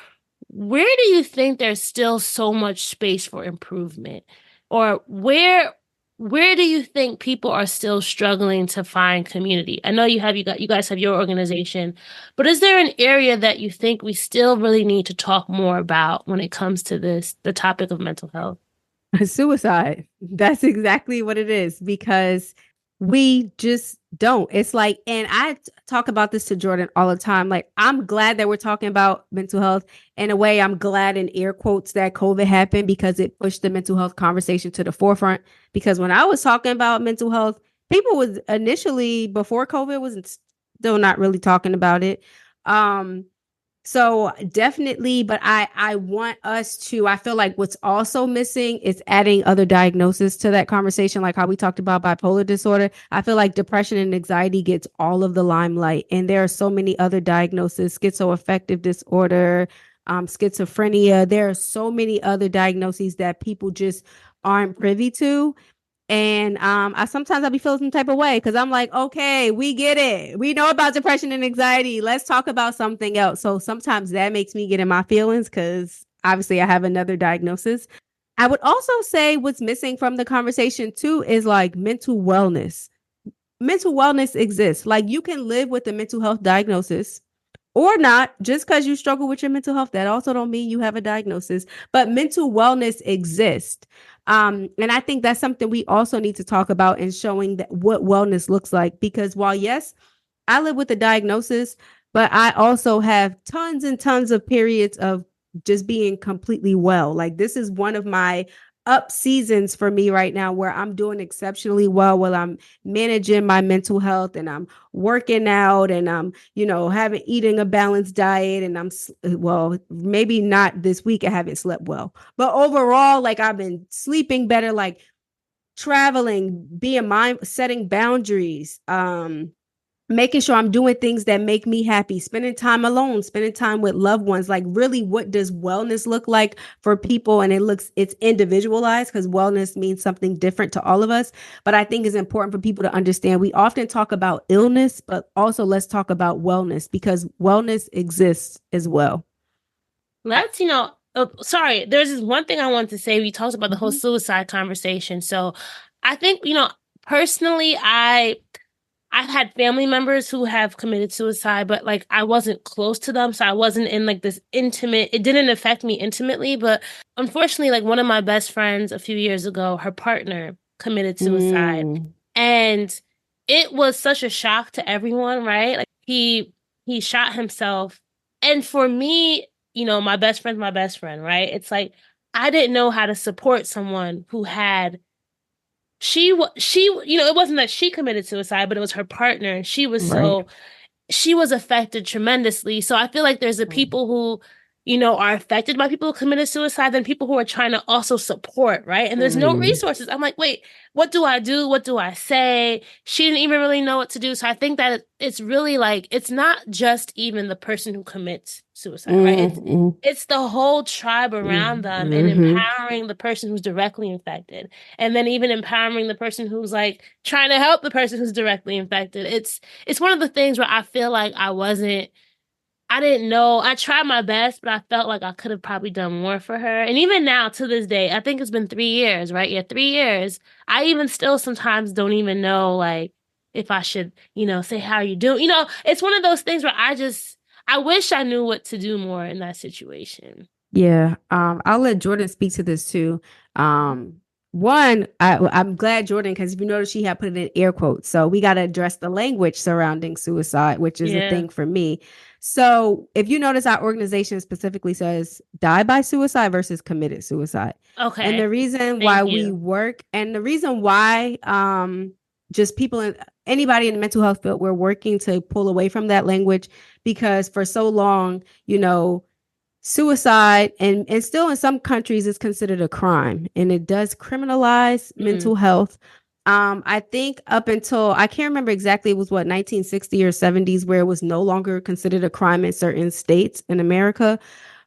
where do you think there's still so much space for improvement? Or where do you think people are still struggling to find community? I know you guys have your organization, but is there an area that you think we still really need to talk more about when it comes to the topic of mental health? Suicide. That's exactly what it is, because We just don't. It's like, and I talk about this to Jordan all the time. Like, I'm glad that we're talking about mental health. In a way, I'm glad in air quotes that COVID happened because it pushed the mental health conversation to the forefront. Because when I was talking about mental health, people was initially before COVID was still not really talking about it. So definitely, but I want us to, I feel like what's also missing is adding other diagnoses to that conversation, like how we talked about bipolar disorder. I feel like depression and anxiety gets all of the limelight, and there are so many other diagnoses, schizoaffective disorder, schizophrenia. There are so many other diagnoses that people just aren't privy to. And I sometimes I'll be feeling some type of way because I'm like, okay, we get it. We know about depression and anxiety. Let's talk about something else. So sometimes that makes me get in my feelings because obviously I have another diagnosis. I would also say what's missing from the conversation too is like mental wellness. Mental wellness exists. Like you can live with a mental health diagnosis or not. Just because you struggle with your mental health, that also don't mean you have a diagnosis, but mental wellness exists. And I think that's something we also need to talk about in showing that what wellness looks like, because while yes, I live with a diagnosis, but I also have tons and tons of periods of just being completely well. Like this is one of my up seasons for me right now where I'm doing exceptionally well while I'm managing my mental health and I'm working out and I'm, having eating a balanced diet and well, maybe not this week. I haven't slept well, but overall, like I've been sleeping better, like traveling, being mind, setting boundaries, making sure I'm doing things that make me happy, spending time alone, spending time with loved ones. Like really, what does wellness look like for people? And it's individualized because wellness means something different to all of us. But I think it's important for people to understand. We often talk about illness, but also let's talk about wellness because wellness exists as well. Let's, sorry, there's this one thing I wanted to say. We talked about the whole suicide conversation. So I think, personally, I've had family members who have committed suicide, but like I wasn't close to them. So I wasn't in like this intimate, it didn't affect me intimately. But unfortunately, like one of my best friends a few years ago, her partner committed suicide. And it was such a shock to everyone, right? Like he shot himself. And for me, my best friend's my best friend, right? It's like I didn't know how to support someone who had she, it wasn't that she committed suicide, but it was her partner. She was she was affected tremendously. So I feel like there's the people who, are affected by people who committed suicide, then people who are trying to also support, right? And there's no resources. I'm like, wait, what do I do? What do I say? She didn't even really know what to do. So I think that it's really like, it's not just even the person who commits suicide, right? It's the whole tribe around them and empowering the person who's directly infected. And then even empowering the person who's like trying to help the person who's directly infected. It's one of the things where I feel like I didn't know. I tried my best, but I felt like I could have probably done more for her. And even now, to this day, I think it's been 3 years, right? Yeah, 3 years. I even still sometimes don't even know, like, if I should, say, how you doing? It's one of those things where I wish I knew what to do more in that situation. Yeah. I'll let Jordan speak to this too. One, I'm glad Jordan, because if you notice, she had put it in air quotes. So we got to address the language surrounding suicide, which is a thing for me. So if you notice, our organization specifically says die by suicide versus committed suicide. Okay. And the reason why we work and the reason why just people anybody in the mental health field, we're working to pull away from that language because for so long, suicide and still in some countries is considered a crime and it does criminalize mental health. I think up until I can't remember exactly, it was 1960 or 70s where it was no longer considered a crime in certain states in America.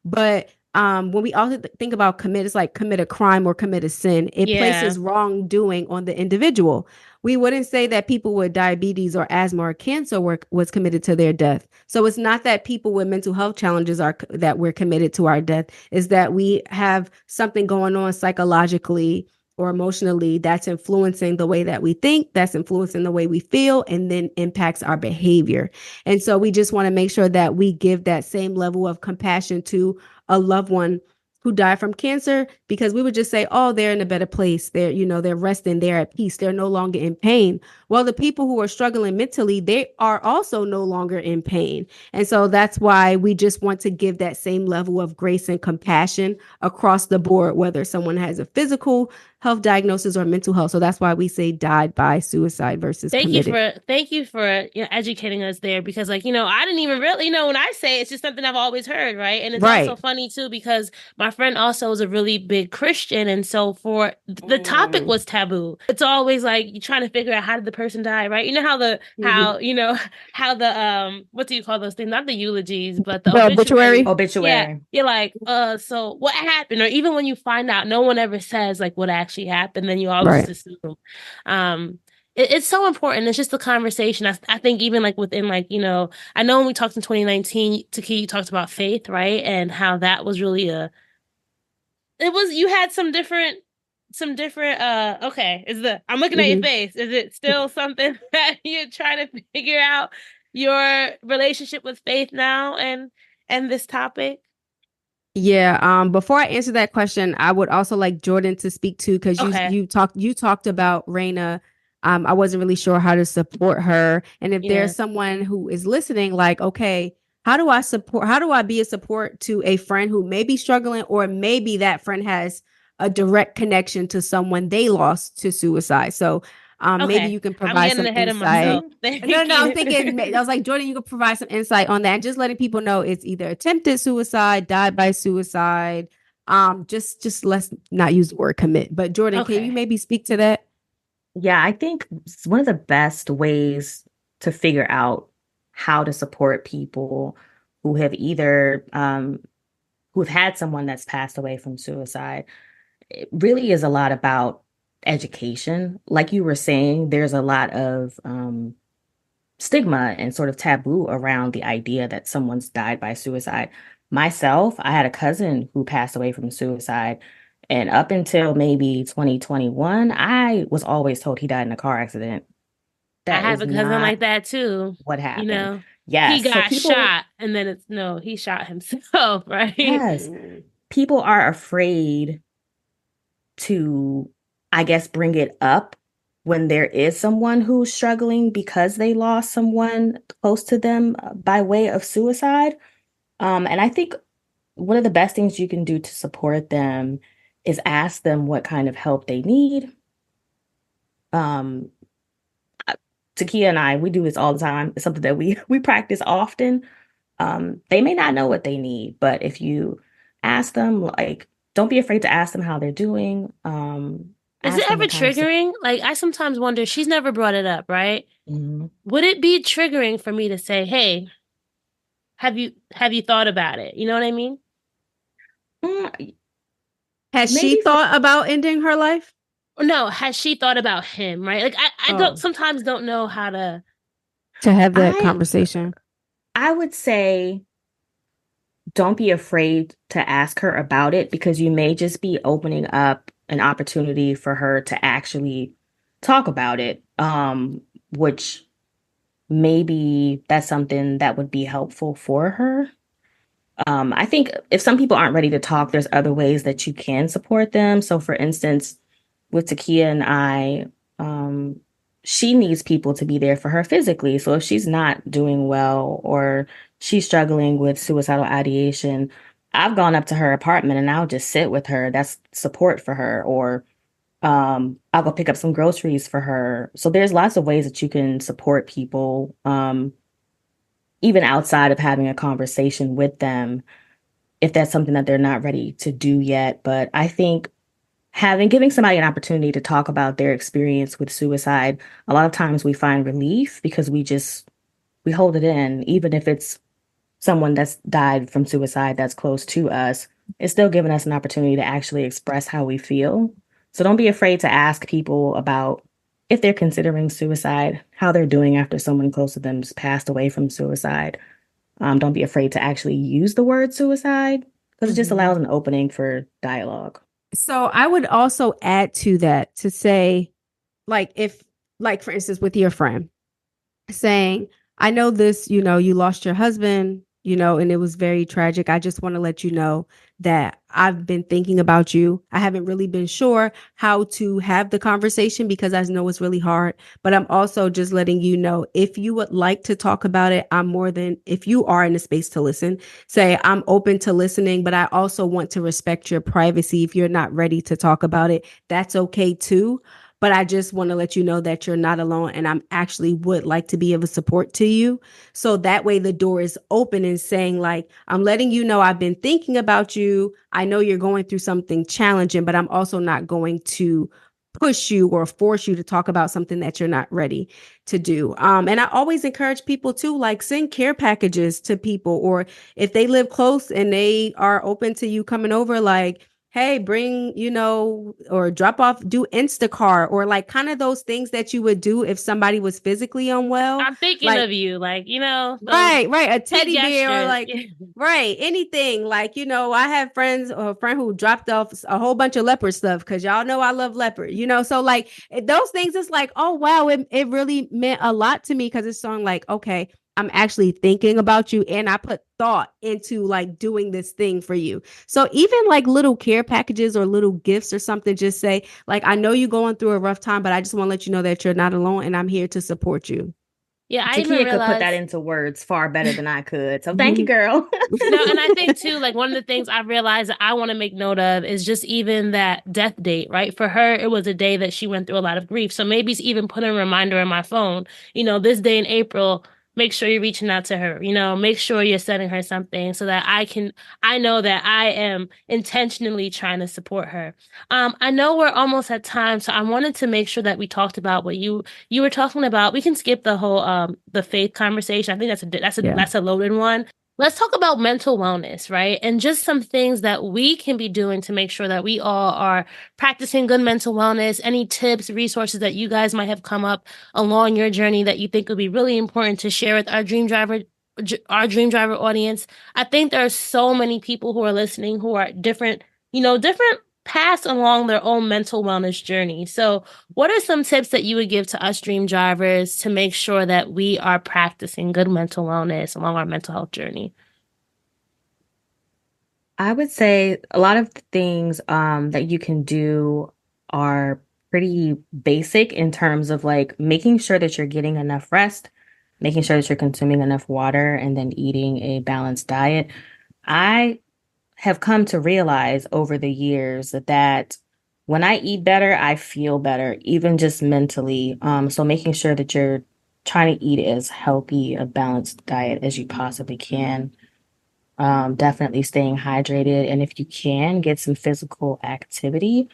But when we also think about commit, it's like commit a crime or commit a sin. It places wrongdoing on the individual. We wouldn't say that people with diabetes or asthma or cancer was committed to their death. So it's not that people with mental health challenges that we're committed to our death. Is that we have something going on psychologically or emotionally that's influencing the way that we think, that's influencing the way we feel, and then impacts our behavior. And so we just want to make sure that we give that same level of compassion to a loved one who die from cancer, because we would just say, oh, they're in a better place. They're, they're resting, they're at peace, they're no longer in pain. Well, the people who are struggling mentally, they are also no longer in pain. And so that's why we just want to give that same level of grace and compassion across the board, whether someone has a physical health diagnosis or mental health. So that's why we say died by suicide versus committed. Thank you for educating us there, because I didn't even really when I say it's just something I've always heard, right? And it's also funny too, because my friend also is a really big Christian, and so for the topic was taboo. It's always like you're trying to figure out, how did the person die, right? You know how how the what do you call those things? Not the eulogies, but the obituary. Yeah, you're like, so what happened? Or even when you find out, no one ever says like what actually happened, then you always just assume. It's so important. It's just the conversation. I think even like within I know when we talked in 2019, T-Kea, you talked about faith, right? And how that was really you had some different, okay. I'm looking at your face. Is it still something that you're trying to figure out your relationship with faith now and this topic? Yeah. Before I answer that question, I would also like Jordan to speak to, because you talked about Raina. I wasn't really sure how to support her. And if there's someone who is listening, like, okay, how do I be a support to a friend who may be struggling, or maybe that friend has a direct connection to someone they lost to suicide? So maybe you can provide some insight. No, I'm thinking, I was like, Jordan, you could provide some insight on that, and just letting people know it's either attempted suicide, died by suicide. Just let's not use the word commit. But Jordan, can you maybe speak to that? Yeah, I think one of the best ways to figure out how to support people who have either who've had someone that's passed away from suicide, it really is a lot about education. Like you were saying, there's a lot of stigma and sort of taboo around the idea that someone's died by suicide. Myself, I had a cousin who passed away from suicide. And up until maybe 2021, I was always told he died in a car accident. I have a cousin like that too. What happened? Yes. He got shot, and then he shot himself, right? Yes. People are afraid to, I guess, bring it up when there is someone who's struggling because they lost someone close to them by way of suicide. And I think one of the best things you can do to support them is ask them what kind of help they need. T-Kea and I, we do this all the time. It's something that we practice often. They may not know what they need, but if you ask them, like, don't be afraid to ask them how they're doing. Is it ever triggering? Like, I sometimes wonder, she's never brought it up, right? Mm-hmm. Would it be triggering for me to say, hey, have you thought about it? You know what I mean? Has she thought about ending her life? No, has she thought about him, right? Like, I sometimes don't know how to have that conversation. I would say don't be afraid to ask her about it, because you may just be opening up an opportunity for her to actually talk about it, which maybe that's something that would be helpful for her. I think if some people aren't ready to talk, there's other ways that you can support them. So for instance, with T-Kea and I, she needs people to be there for her physically. So if she's not doing well or she's struggling with suicidal ideation, I've gone up to her apartment and I'll just sit with her. That's support for her. Or I'll go pick up some groceries for her. So there's lots of ways that you can support people, even outside of having a conversation with them, if that's something that they're not ready to do yet. But I think giving somebody an opportunity to talk about their experience with suicide, a lot of times we find relief because we hold it in, even if it's someone that's died from suicide that's close to us. It's still giving us an opportunity to actually express how we feel. So don't be afraid to ask people about if they're considering suicide, how they're doing after someone close to them's passed away from suicide. Don't be afraid to actually use the word suicide, because it just allows an opening for dialogue. So I would also add to that to say, like, for instance, with your friend saying, I know this, you lost your husband, and it was very tragic. I just want to let you know that I've been thinking about you. I haven't really been sure how to have the conversation because I know it's really hard, but I'm also just letting you know if you would like to talk about it, if you are in a space to listen, say I'm open to listening, but I also want to respect your privacy. If you're not ready to talk about it, that's okay too. But I just want to let you know that you're not alone and I'm actually would like to be of a support to you. So that way the door is open and saying like, I'm letting you know I've been thinking about you. I know you're going through something challenging, but I'm also not going to push you or force you to talk about something that you're not ready to do. And I always encourage people to like send care packages to people, or if they live close and they are open to you coming over, like, hey, bring, or drop off, do Instacart, or like kind of those things that you would do if somebody was physically unwell. I'm thinking Like, of you, like, those right. A teddy sweet bear or gestures. like, right. Anything like, I have friends or a friend who dropped off a whole bunch of leopard stuff because y'all know I love leopard, so like those things, it's like, oh, wow, it really meant a lot to me because it's showing like, okay, I'm actually thinking about you and I put thought into like doing this thing for you. So even like little care packages or little gifts or something, just say like, I know you're going through a rough time, but I just want to let you know that you're not alone and I'm here to support you. Yeah, I even T-Kea could put that realized. into words far better than I could. So thank you, girl. No, and I think too, like one of the things I realized that I want to make note of is just even that death date, right? For her, it was a day that she went through a lot of grief. So maybe it's even put a reminder in my phone, this day in April, make sure you're reaching out to her, make sure you're sending her something so that I know that I am intentionally trying to support her. I know we're almost at time, so I wanted to make sure that we talked about what you were talking about. We can skip the whole the faith conversation. I think that's a loaded one. Let's talk about mental wellness, right? And just some things that we can be doing to make sure that we all are practicing good mental wellness. Any tips, resources that you guys might have come up along your journey that you think would be really important to share with our dream driver audience. I think there are so many people who are listening who are different paths along their own mental wellness journey. So what are some tips that you would give to us dream drivers to make sure that we are practicing good mental wellness along our mental health journey? I would say a lot of the things that you can do are pretty basic in terms of like making sure that you're getting enough rest, making sure that you're consuming enough water, and then eating a balanced diet. I have come to realize over the years that when I eat better, I feel better, even just mentally. So making sure that you're trying to eat as healthy, a balanced diet as you possibly can. Definitely staying hydrated. And if you can, get some physical activity.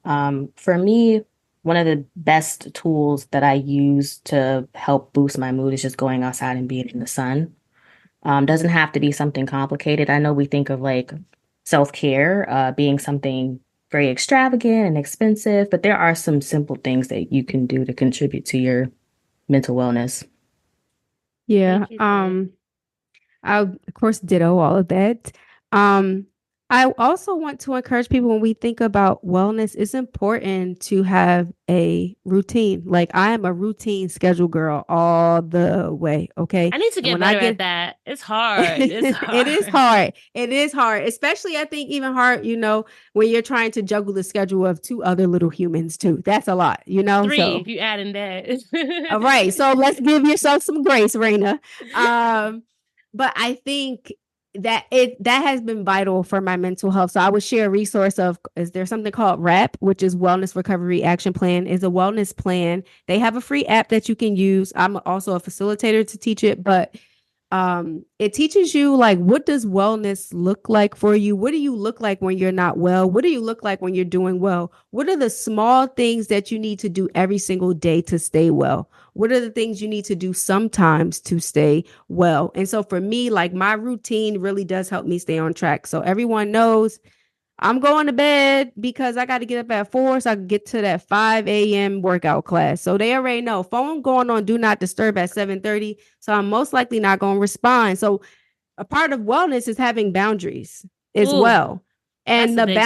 For me, one of the best tools that I use to help boost my mood is just going outside and being in the sun. Doesn't have to be something complicated. I know we think of like self-care being something very extravagant and expensive, but there are some simple things that you can do to contribute to your mental wellness. Yeah. I of course ditto all of that. Um, I also want to encourage people when we think about wellness, it's important to have a routine. Like I am a routine schedule girl all the way. Okay. I need to And get when I better get at that. It's hard. It's it is hard. hard. It is hard, especially I think even hard, when you're trying to juggle the schedule of two other little humans too. That's a lot. Three, So if you add in all that. right. So let's give yourself some grace, Raina. Um, but I think that has been vital for my mental health. So I would share a resource of is there something called WRAP, which is Wellness Recovery Action Plan, is a wellness plan. They have a free app that you can use. I'm also a facilitator to teach it, but it teaches you like what does wellness look like for you? What do you look like when you're not well? What do you look like when you're doing well? What are the small things that you need to do every single day to stay well? What are the things you need to do sometimes to stay well? And so for me, like my routine really does help me stay on track. So everyone knows I'm going to bed because I got to get up at 4 so I can get to that 5 a.m. workout class. So they already know phone going on do not disturb at 7:30. So I'm most likely not going to respond. So a part of wellness is having boundaries as Ooh, well. that's And the big thing.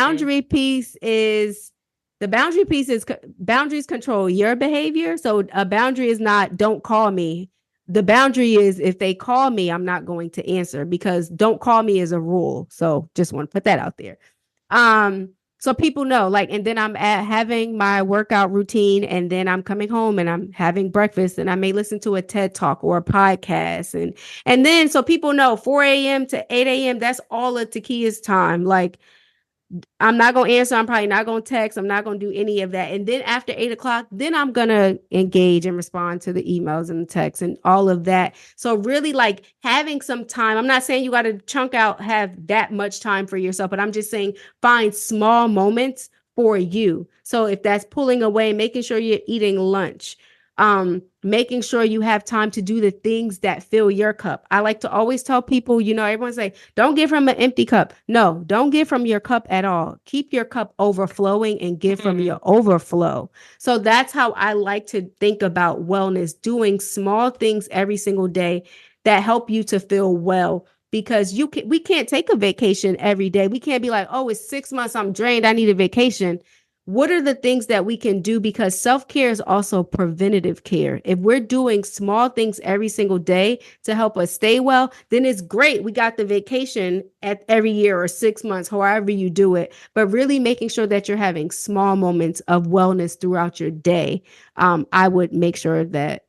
boundaries control your behavior. So a boundary is not don't call me the boundary is if they call me, I'm not going to answer, because don't call me is a rule. So just want to put that out there. So people know, like, and then I'm having my workout routine, and then I'm coming home and I'm having breakfast, and I may listen to a TED talk or a podcast. And then, so people know 4 a.m. to 8 a.m., that's all of T-Kea's time. Like, I'm not going to answer. I'm probably not going to text. I'm not going to do any of that. And then after 8 o'clock, then I'm going to engage and respond to the emails and the texts and all of that. So really, like, having some time. I'm not saying you got to chunk out, have that much time for yourself, but I'm just saying find small moments for you. So if that's pulling away, making sure you're eating lunch, making sure you have time to do the things that fill your cup. I like to always tell people, everyone say, don't give from an empty cup. No, don't give from your cup at all. Keep your cup overflowing and give from your overflow. So that's how I like to think about wellness, doing small things every single day that help you to feel well. Because we can't take a vacation every day. We can't be like, oh, it's 6 months, I'm drained, I need a vacation. What are the things that we can do? Because self-care is also preventative care. If we're doing small things every single day to help us stay well, then it's great. We got the vacation at every year or 6 months, however you do it. But really making sure that you're having small moments of wellness throughout your day. I would make sure that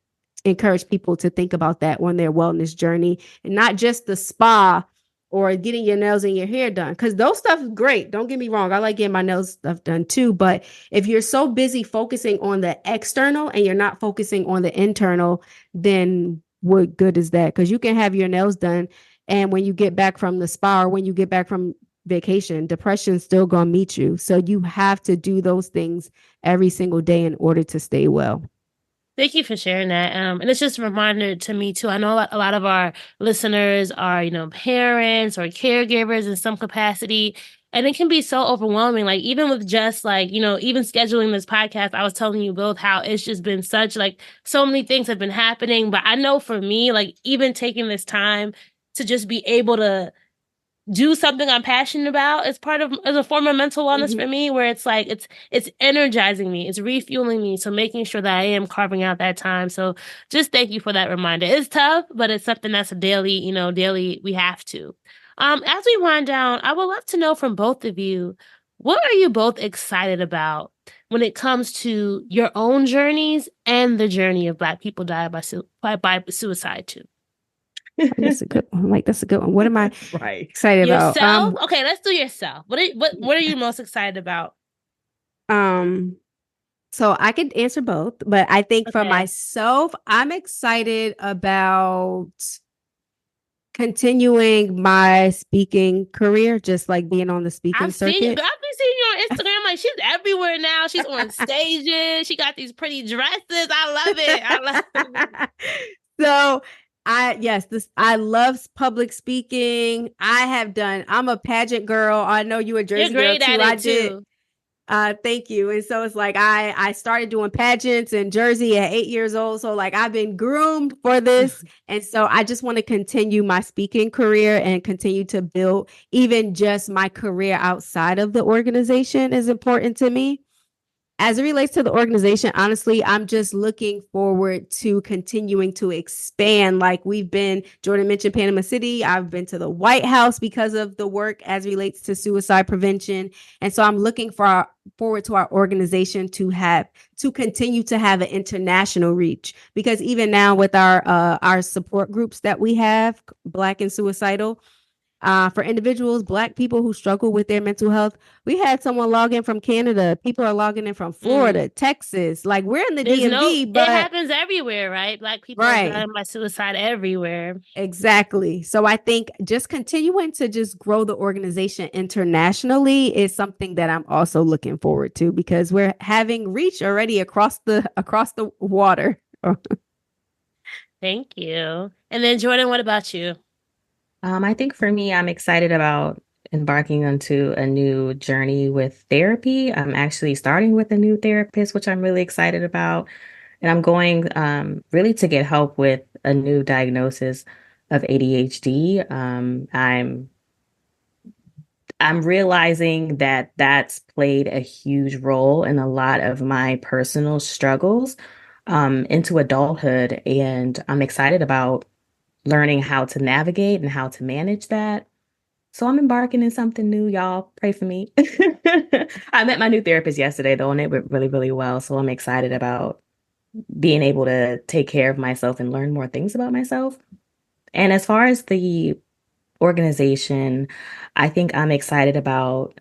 encourage people to think about that on their wellness journey, and not just the spa or getting your nails and your hair done, because those stuff is great. Don't get me wrong. I like getting my nails stuff done too. But if you're so busy focusing on the external and you're not focusing on the internal, then what good is that? Because you can have your nails done, and when you get back from the spa or when you get back from vacation, depression's still going to meet you. So you have to do those things every single day in order to stay well. Thank you for sharing that. And it's just a reminder to me too. I know a lot of our listeners are, parents or caregivers in some capacity. And it can be so overwhelming. Like, even with just like, even scheduling this podcast, I was telling you both how it's just been such, like, so many things have been happening. But I know for me, like, even taking this time to just be able to do something I'm passionate about as a form of mental wellness for me, where it's like, it's energizing me, it's refueling me. So making sure that I am carving out that time. So just thank you for that reminder. It's tough, but it's something that's a daily we have to. As we wind down, I would love to know from both of you, what are you both excited about when it comes to your own journeys and the journey of Black people die by suicide too? That's a good one. Like, that's a good one. What am I excited yourself? about? Okay, let's do yourself. What are you most excited about? So I could answer both, but I think for myself, I'm excited about continuing my speaking career, just like being on the speaking circuit. I've been seeing you on Instagram. Like, she's everywhere now. She's on stages. She got these pretty dresses. I love it. So I love public speaking. I'm a pageant girl. I know you a Jersey girl too. I did. Thank you. And so it's like I started doing pageants in Jersey at 8 years old. So like I've been groomed for this. And so I just want to continue my speaking career and continue to build. Even just my career outside of the organization is important to me. As it relates to the organization, honestly, I'm just looking forward to continuing to expand. Like Jordan mentioned Panama City. I've been to the White House because of the work as it relates to suicide prevention. And so I'm looking forward to our organization to continue to have an international reach, because even now with our support groups that we have, Black and Suicidal, for individuals, Black people who struggle with their mental health, we had someone log in from Canada. People are logging in from Florida, Texas. Like, we're in the DMV, but it happens everywhere, right? Black people are dying by suicide everywhere. Exactly. So I think just continuing to just grow the organization internationally is something that I'm also looking forward to, because we're having reach already across the water. Thank you. And then Jordan, what about you? I think for me, I'm excited about embarking onto a new journey with therapy. I'm actually starting with a new therapist, which I'm really excited about. And I'm going really to get help with a new diagnosis of ADHD. I'm realizing that that's played a huge role in a lot of my personal struggles. into adulthood, and I'm excited about learning how to navigate and how to manage that. So I'm embarking in something new, y'all. Pray for me. I met my new therapist yesterday, though, and it went really, really well. So I'm excited about being able to take care of myself and learn more things about myself. And as far as the organization, I think I'm excited about,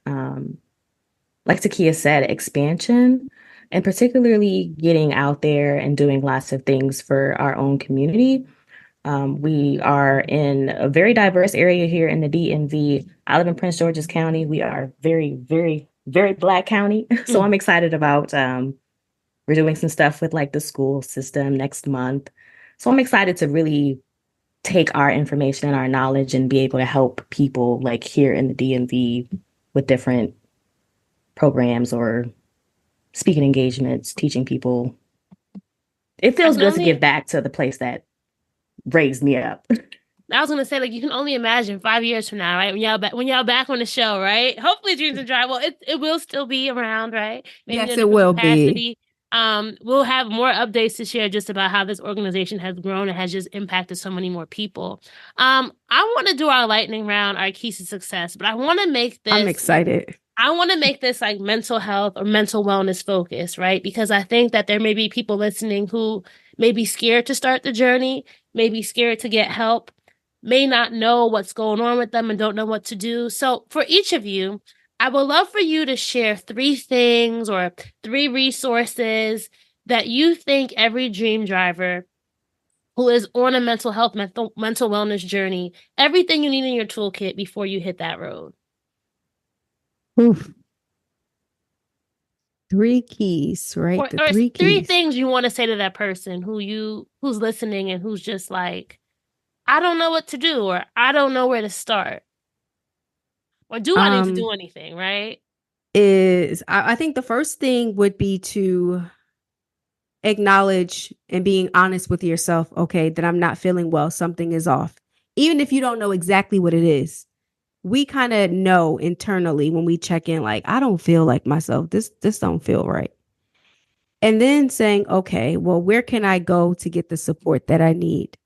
like T-Kea said, expansion, and particularly getting out there and doing lots of things for our own community. We are in a very diverse area here in the DMV. I live in Prince George's County. We are very, very, very Black county. So I'm excited about we're doing some stuff with like the school system next month. So I'm excited to really take our information and our knowledge and be able to help people like here in the DMV with different programs or speaking engagements, teaching people. It feels good to give back to the place that raised me up. I was gonna say, like, you can only imagine 5 years from now, right? When y'all back on the show, right? Hopefully, Dreams and Dry. Well, it will still be around, right? Maybe yes, it will be. We'll have more updates to share just about how this organization has grown and has just impacted so many more people. I want to do our lightning round, our keys to success, but I want to make this. I'm excited. I want to make this like mental health or mental wellness focus, right? Because I think that there may be people listening who may be scared to start the journey, may be scared to get help, may not know what's going on with them and don't know what to do. So for each of you, I would love for you to share 3 things or 3 resources that you think every dream driver who is on a mental health, mental wellness journey, everything you need in your toolkit before you hit that road. Oof. 3 keys, right? Or 3 things you want to say to that person who's listening and who's just like, I don't know what to do, or I don't know where to start. Or do I need to do anything, right? I think the first thing would be to acknowledge and being honest with yourself, okay, that I'm not feeling well, something is off. Even if you don't know exactly what it is. We kind of know internally when we check in, like, I don't feel like myself. This don't feel right. And then saying, okay, well, where can I go to get the support that I need?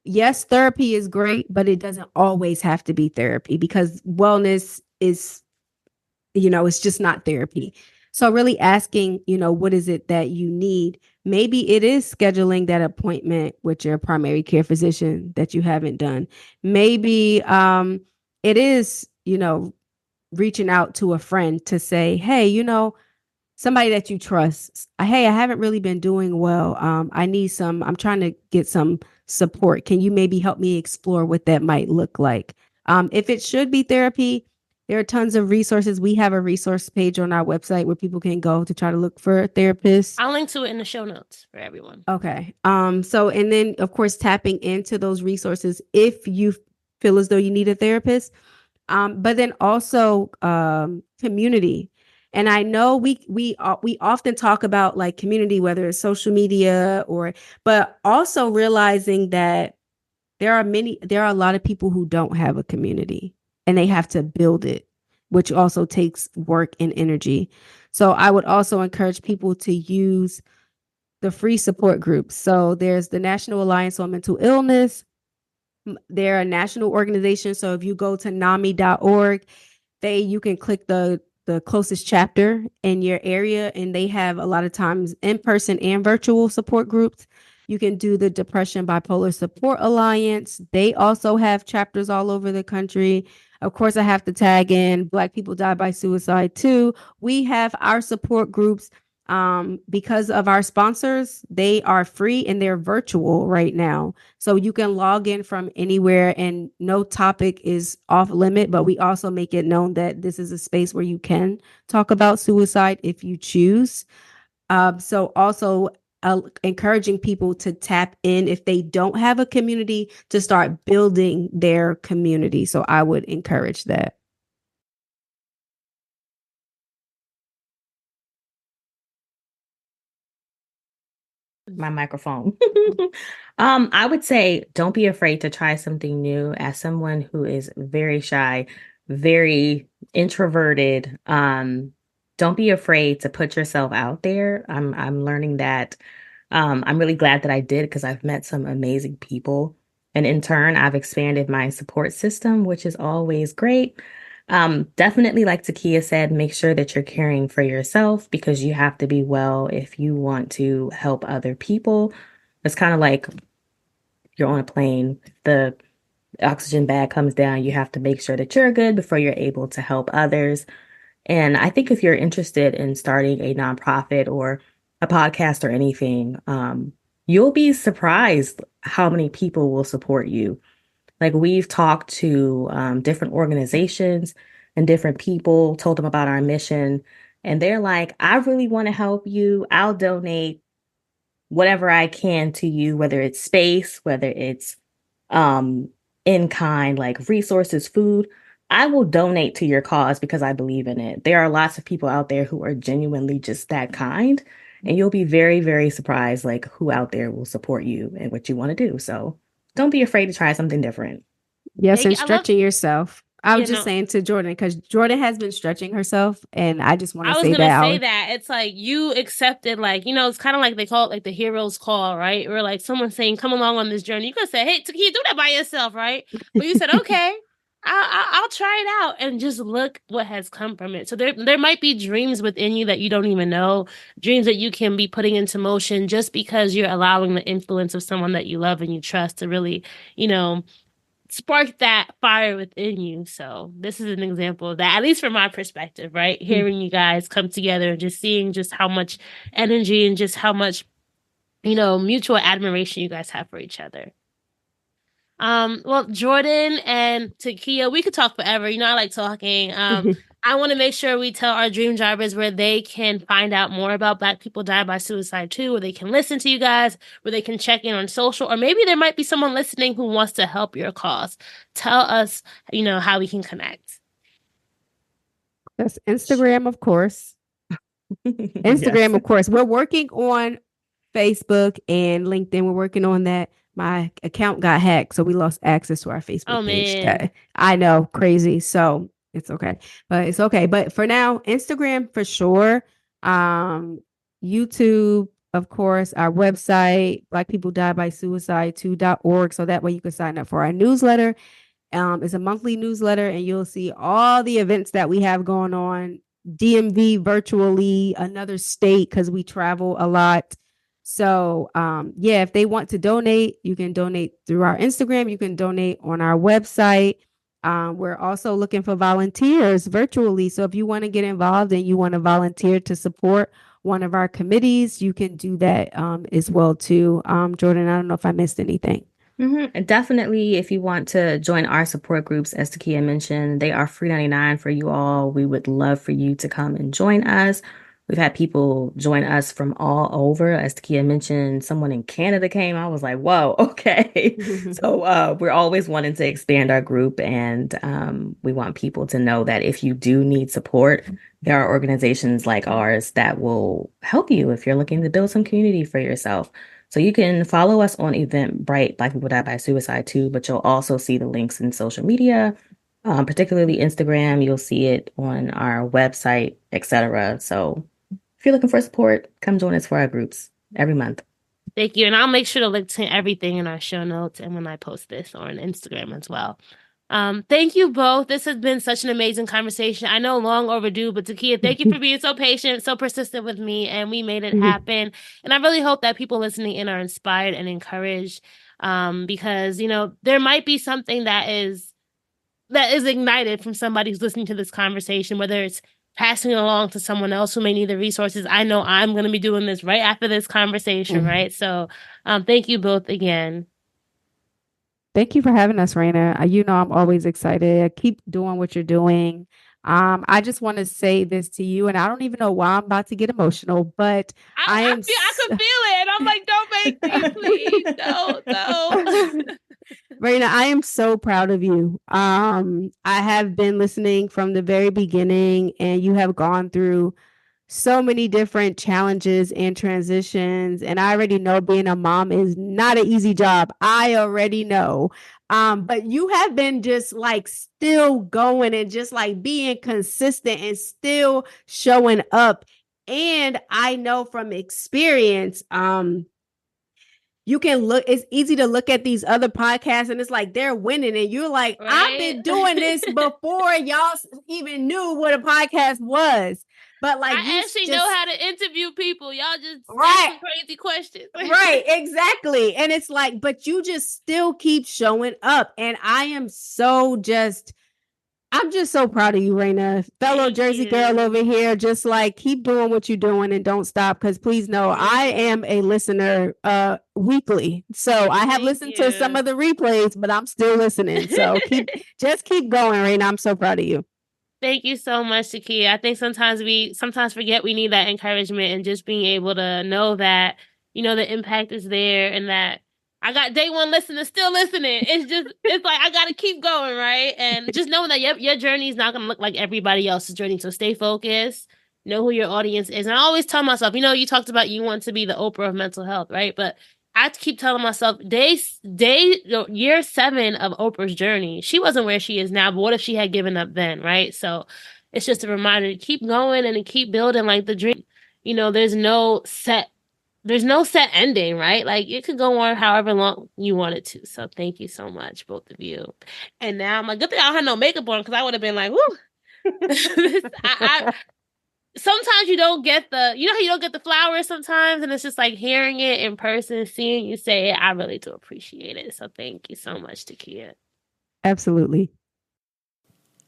Yes, therapy is great, but it doesn't always have to be therapy because wellness is, it's just not therapy. So really asking, what is it that you need? Maybe it is scheduling that appointment with your primary care physician that you haven't done. Maybe it is, reaching out to a friend to say, hey, somebody that you trust. Hey, I haven't really been doing well. I'm trying to get some support. Can you maybe help me explore what that might look like? If it should be therapy, there are tons of resources. We have a resource page on our website where people can go to try to look for therapists. I'll link to it in the show notes for everyone. Okay. And then of course, tapping into those resources if you feel as though you need a therapist. But then also community. And I know we often talk about like community, whether it's social media but also realizing that there are a lot of people who don't have a community and they have to build it, which also takes work and energy. So I would also encourage people to use the free support groups. So there's the National Alliance on Mental Illness. They're a national organization. So if you go to NAMI.org, you can click the closest chapter in your area, and they have a lot of times in-person and virtual support groups. You can do the Depression Bipolar Support Alliance. They also have chapters all over the country. Of course, I have to tag in Black People Die by Suicide too. We have our support groups. Because of our sponsors, they are free and they're virtual right now. So you can log in from anywhere and no topic is off limit, but we also make it known that this is a space where you can talk about suicide if you choose. So also encouraging people to tap in if they don't have a community to start building their community. So I would encourage that. My microphone. I would say don't be afraid to try something new. As someone who is very shy, very introverted, don't be afraid to put yourself out there. I'm learning that. I'm really glad that I did because I've met some amazing people. And in turn, I've expanded my support system, which is always great. Definitely, like T-Kea said, make sure that you're caring for yourself because you have to be well if you want to help other people. It's kind of like you're on a plane, the oxygen bag comes down, you have to make sure that you're good before you're able to help others. And I think if you're interested in starting a nonprofit or a podcast or anything, you'll be surprised how many people will support you. Like we've talked to different organizations and different people, told them about our mission, and they're like, I really want to help you. I'll donate whatever I can to you, whether it's space, whether it's um, in kind, like resources, food. I will donate to your cause because I believe in it. There are lots of people out there who are genuinely just that kind, and you'll be very, very surprised, like who out there will support you and what you want to do. So don't be afraid to try something different. Yes, and I love, stretching yourself. I was you just know, saying to Jordan, because Jordan has been stretching herself, and I just want to I was say gonna that. say that it's like you accepted, like, you know, it's kind of like they call it like the hero's call, right? Or like someone saying, "Come along on this journey." You could say, "Hey, T-Kea, do that by yourself," right? But you said, "Okay, I'll try it out," and just look what has come from it. So there might be dreams within you that you don't even know, dreams that you can be putting into motion just because you're allowing the influence of someone that you love and you trust to really, you know, spark that fire within you. So this is an example of that, at least from my perspective, right? Hearing you guys come together and just seeing just how much energy and just how much, you know, mutual admiration you guys have for each other. Well, Jordan and T-Kea, we could talk forever. You know, I like talking. I want to make sure we tell our dream drivers where they can find out more about Black People Die by Suicide too, where they can listen to you guys, where they can check in on social, or maybe there might be someone listening who wants to help your cause. Tell us, you know, how we can connect. That's Instagram, of course. Instagram, Yes. of course. We're working on Facebook and LinkedIn. We're working on that. My account got hacked, so we lost access to our Facebook page. Man. I know, crazy. So it's okay, but it's okay. But for now, Instagram for sure. YouTube, of course, our website, Black People Die by Suicide 2.org. So that way you can sign up for our newsletter. It's a monthly newsletter, and you'll see all the events that we have going on. DMV virtually, another state because we travel a lot. So yeah, if they want to donate, you can donate through our Instagram. You can donate on our website. We're also looking for volunteers virtually. So if you want to get involved and you want to volunteer to support one of our committees, you can do that as well too. Jordan, I don't know if I missed anything. And definitely, if you want to join our support groups, as T-Kea mentioned, they are free 99 for you all. We would love for you to come and join us. We've had people join us from all over. As T-Kea mentioned, someone in Canada came. I was like, whoa, okay. So we're always wanting to expand our group, and we want people to know that if you do need support, there are organizations like ours that will help you if you're looking to build some community for yourself. So you can follow us on Eventbrite, Black People Die by Suicide too, but you'll also see the links in social media, particularly Instagram. You'll see it on our website, etc. So if you're looking for support, come join us for our groups every month. Thank you. And I'll make sure to link to everything in our show notes and when I post this on Instagram as well. Thank you both. This has been such an amazing conversation. I know long overdue, but T-Kea, thank you for being so patient, so persistent with me, and we made it happen. And I really hope that people listening in are inspired and encouraged, because, you know, there might be something that is ignited from somebody who's listening to this conversation, whether it's passing it along to someone else who may need the resources. I know I'm going to be doing this right after this conversation, right? So thank you both again. Thank you for having us, Raina. You know, I'm always excited. Keep doing what you're doing. I just want to say this to you, and I don't even know why I'm about to get emotional, but I could feel it. And I'm like, don't make me, please. Don't. Raina, I am so proud of you. I have been listening from the very beginning, and you have gone through so many different challenges and transitions. And I already know being a mom is not an easy job. I already know. But you have been just like still going and just like being consistent and still showing up. And I know from experience, you can look, it's easy to look at these other podcasts and it's like they're winning. And you're like, Right? I've been doing this before y'all even knew what a podcast was. But like, I actually know how to interview people. Y'all just ask some crazy questions. Right, exactly. And it's like, but you just still keep showing up. And I'm just so proud of you, Raina. Fellow Thank Jersey you. girl over here. Just like keep doing what you're doing and don't stop. Because please know, I am a listener weekly. So I have listened to some of the replays, but I'm still listening. So keep going, Raina. I'm so proud of you. Thank you so much, T-Kea. I think sometimes we forget we need that encouragement and just being able to know that, you know, the impact is there and that I got day one listeners still listening. It's like, I got to keep going, right? And just knowing that your journey is not going to look like everybody else's journey. So stay focused, know who your audience is. And I always tell myself, you know, you talked about you want to be the Oprah of mental health, right? But I keep telling myself, year 7 of Oprah's journey, she wasn't where she is now, but what if she had given up then, right? So it's just a reminder to keep going and to keep building like the dream. You know, there's no set ending, right? Like it could go on however long you want it to. So thank you so much, both of you. And now I'm like, good thing I don't have no makeup on because I would have been like, whoo. Sometimes you don't get how you don't get the flowers sometimes, and it's just like hearing it in person, seeing you say it, I really do appreciate it. So thank you so much, T-Kea. Absolutely.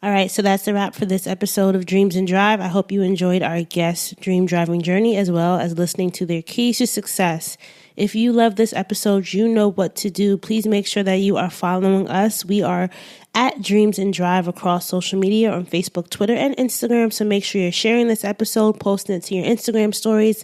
All right, so that's the wrap for this episode of Dreams and Drive. I hope you enjoyed our guest's dream driving journey as well as listening to their keys to success. If you love this episode, you know what to do. Please make sure that you are following us. We are at Dreams and Drive across social media on Facebook, Twitter, and Instagram. So make sure you're sharing this episode, posting it to your Instagram stories,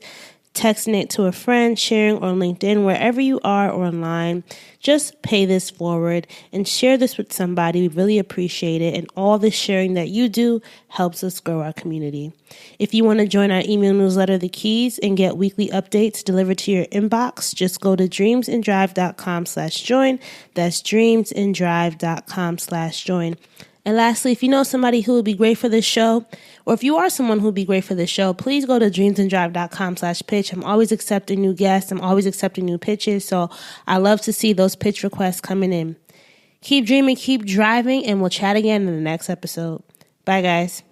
texting it to a friend, sharing on LinkedIn, wherever you are or online. Just pay this forward and share this with somebody. We really appreciate it. And all the sharing that you do helps us grow our community. If you want to join our email newsletter, The Keys, and get weekly updates delivered to your inbox, just go to dreamsanddrive.com/join. That's dreamsanddrive.com/join. And lastly, if you know somebody who would be great for this show, or if you are someone who would be great for this show, please go to dreamsanddrive.com/pitch. I'm always accepting new guests. I'm always accepting new pitches. So I love to see those pitch requests coming in. Keep dreaming, keep driving, and we'll chat again in the next episode. Bye, guys.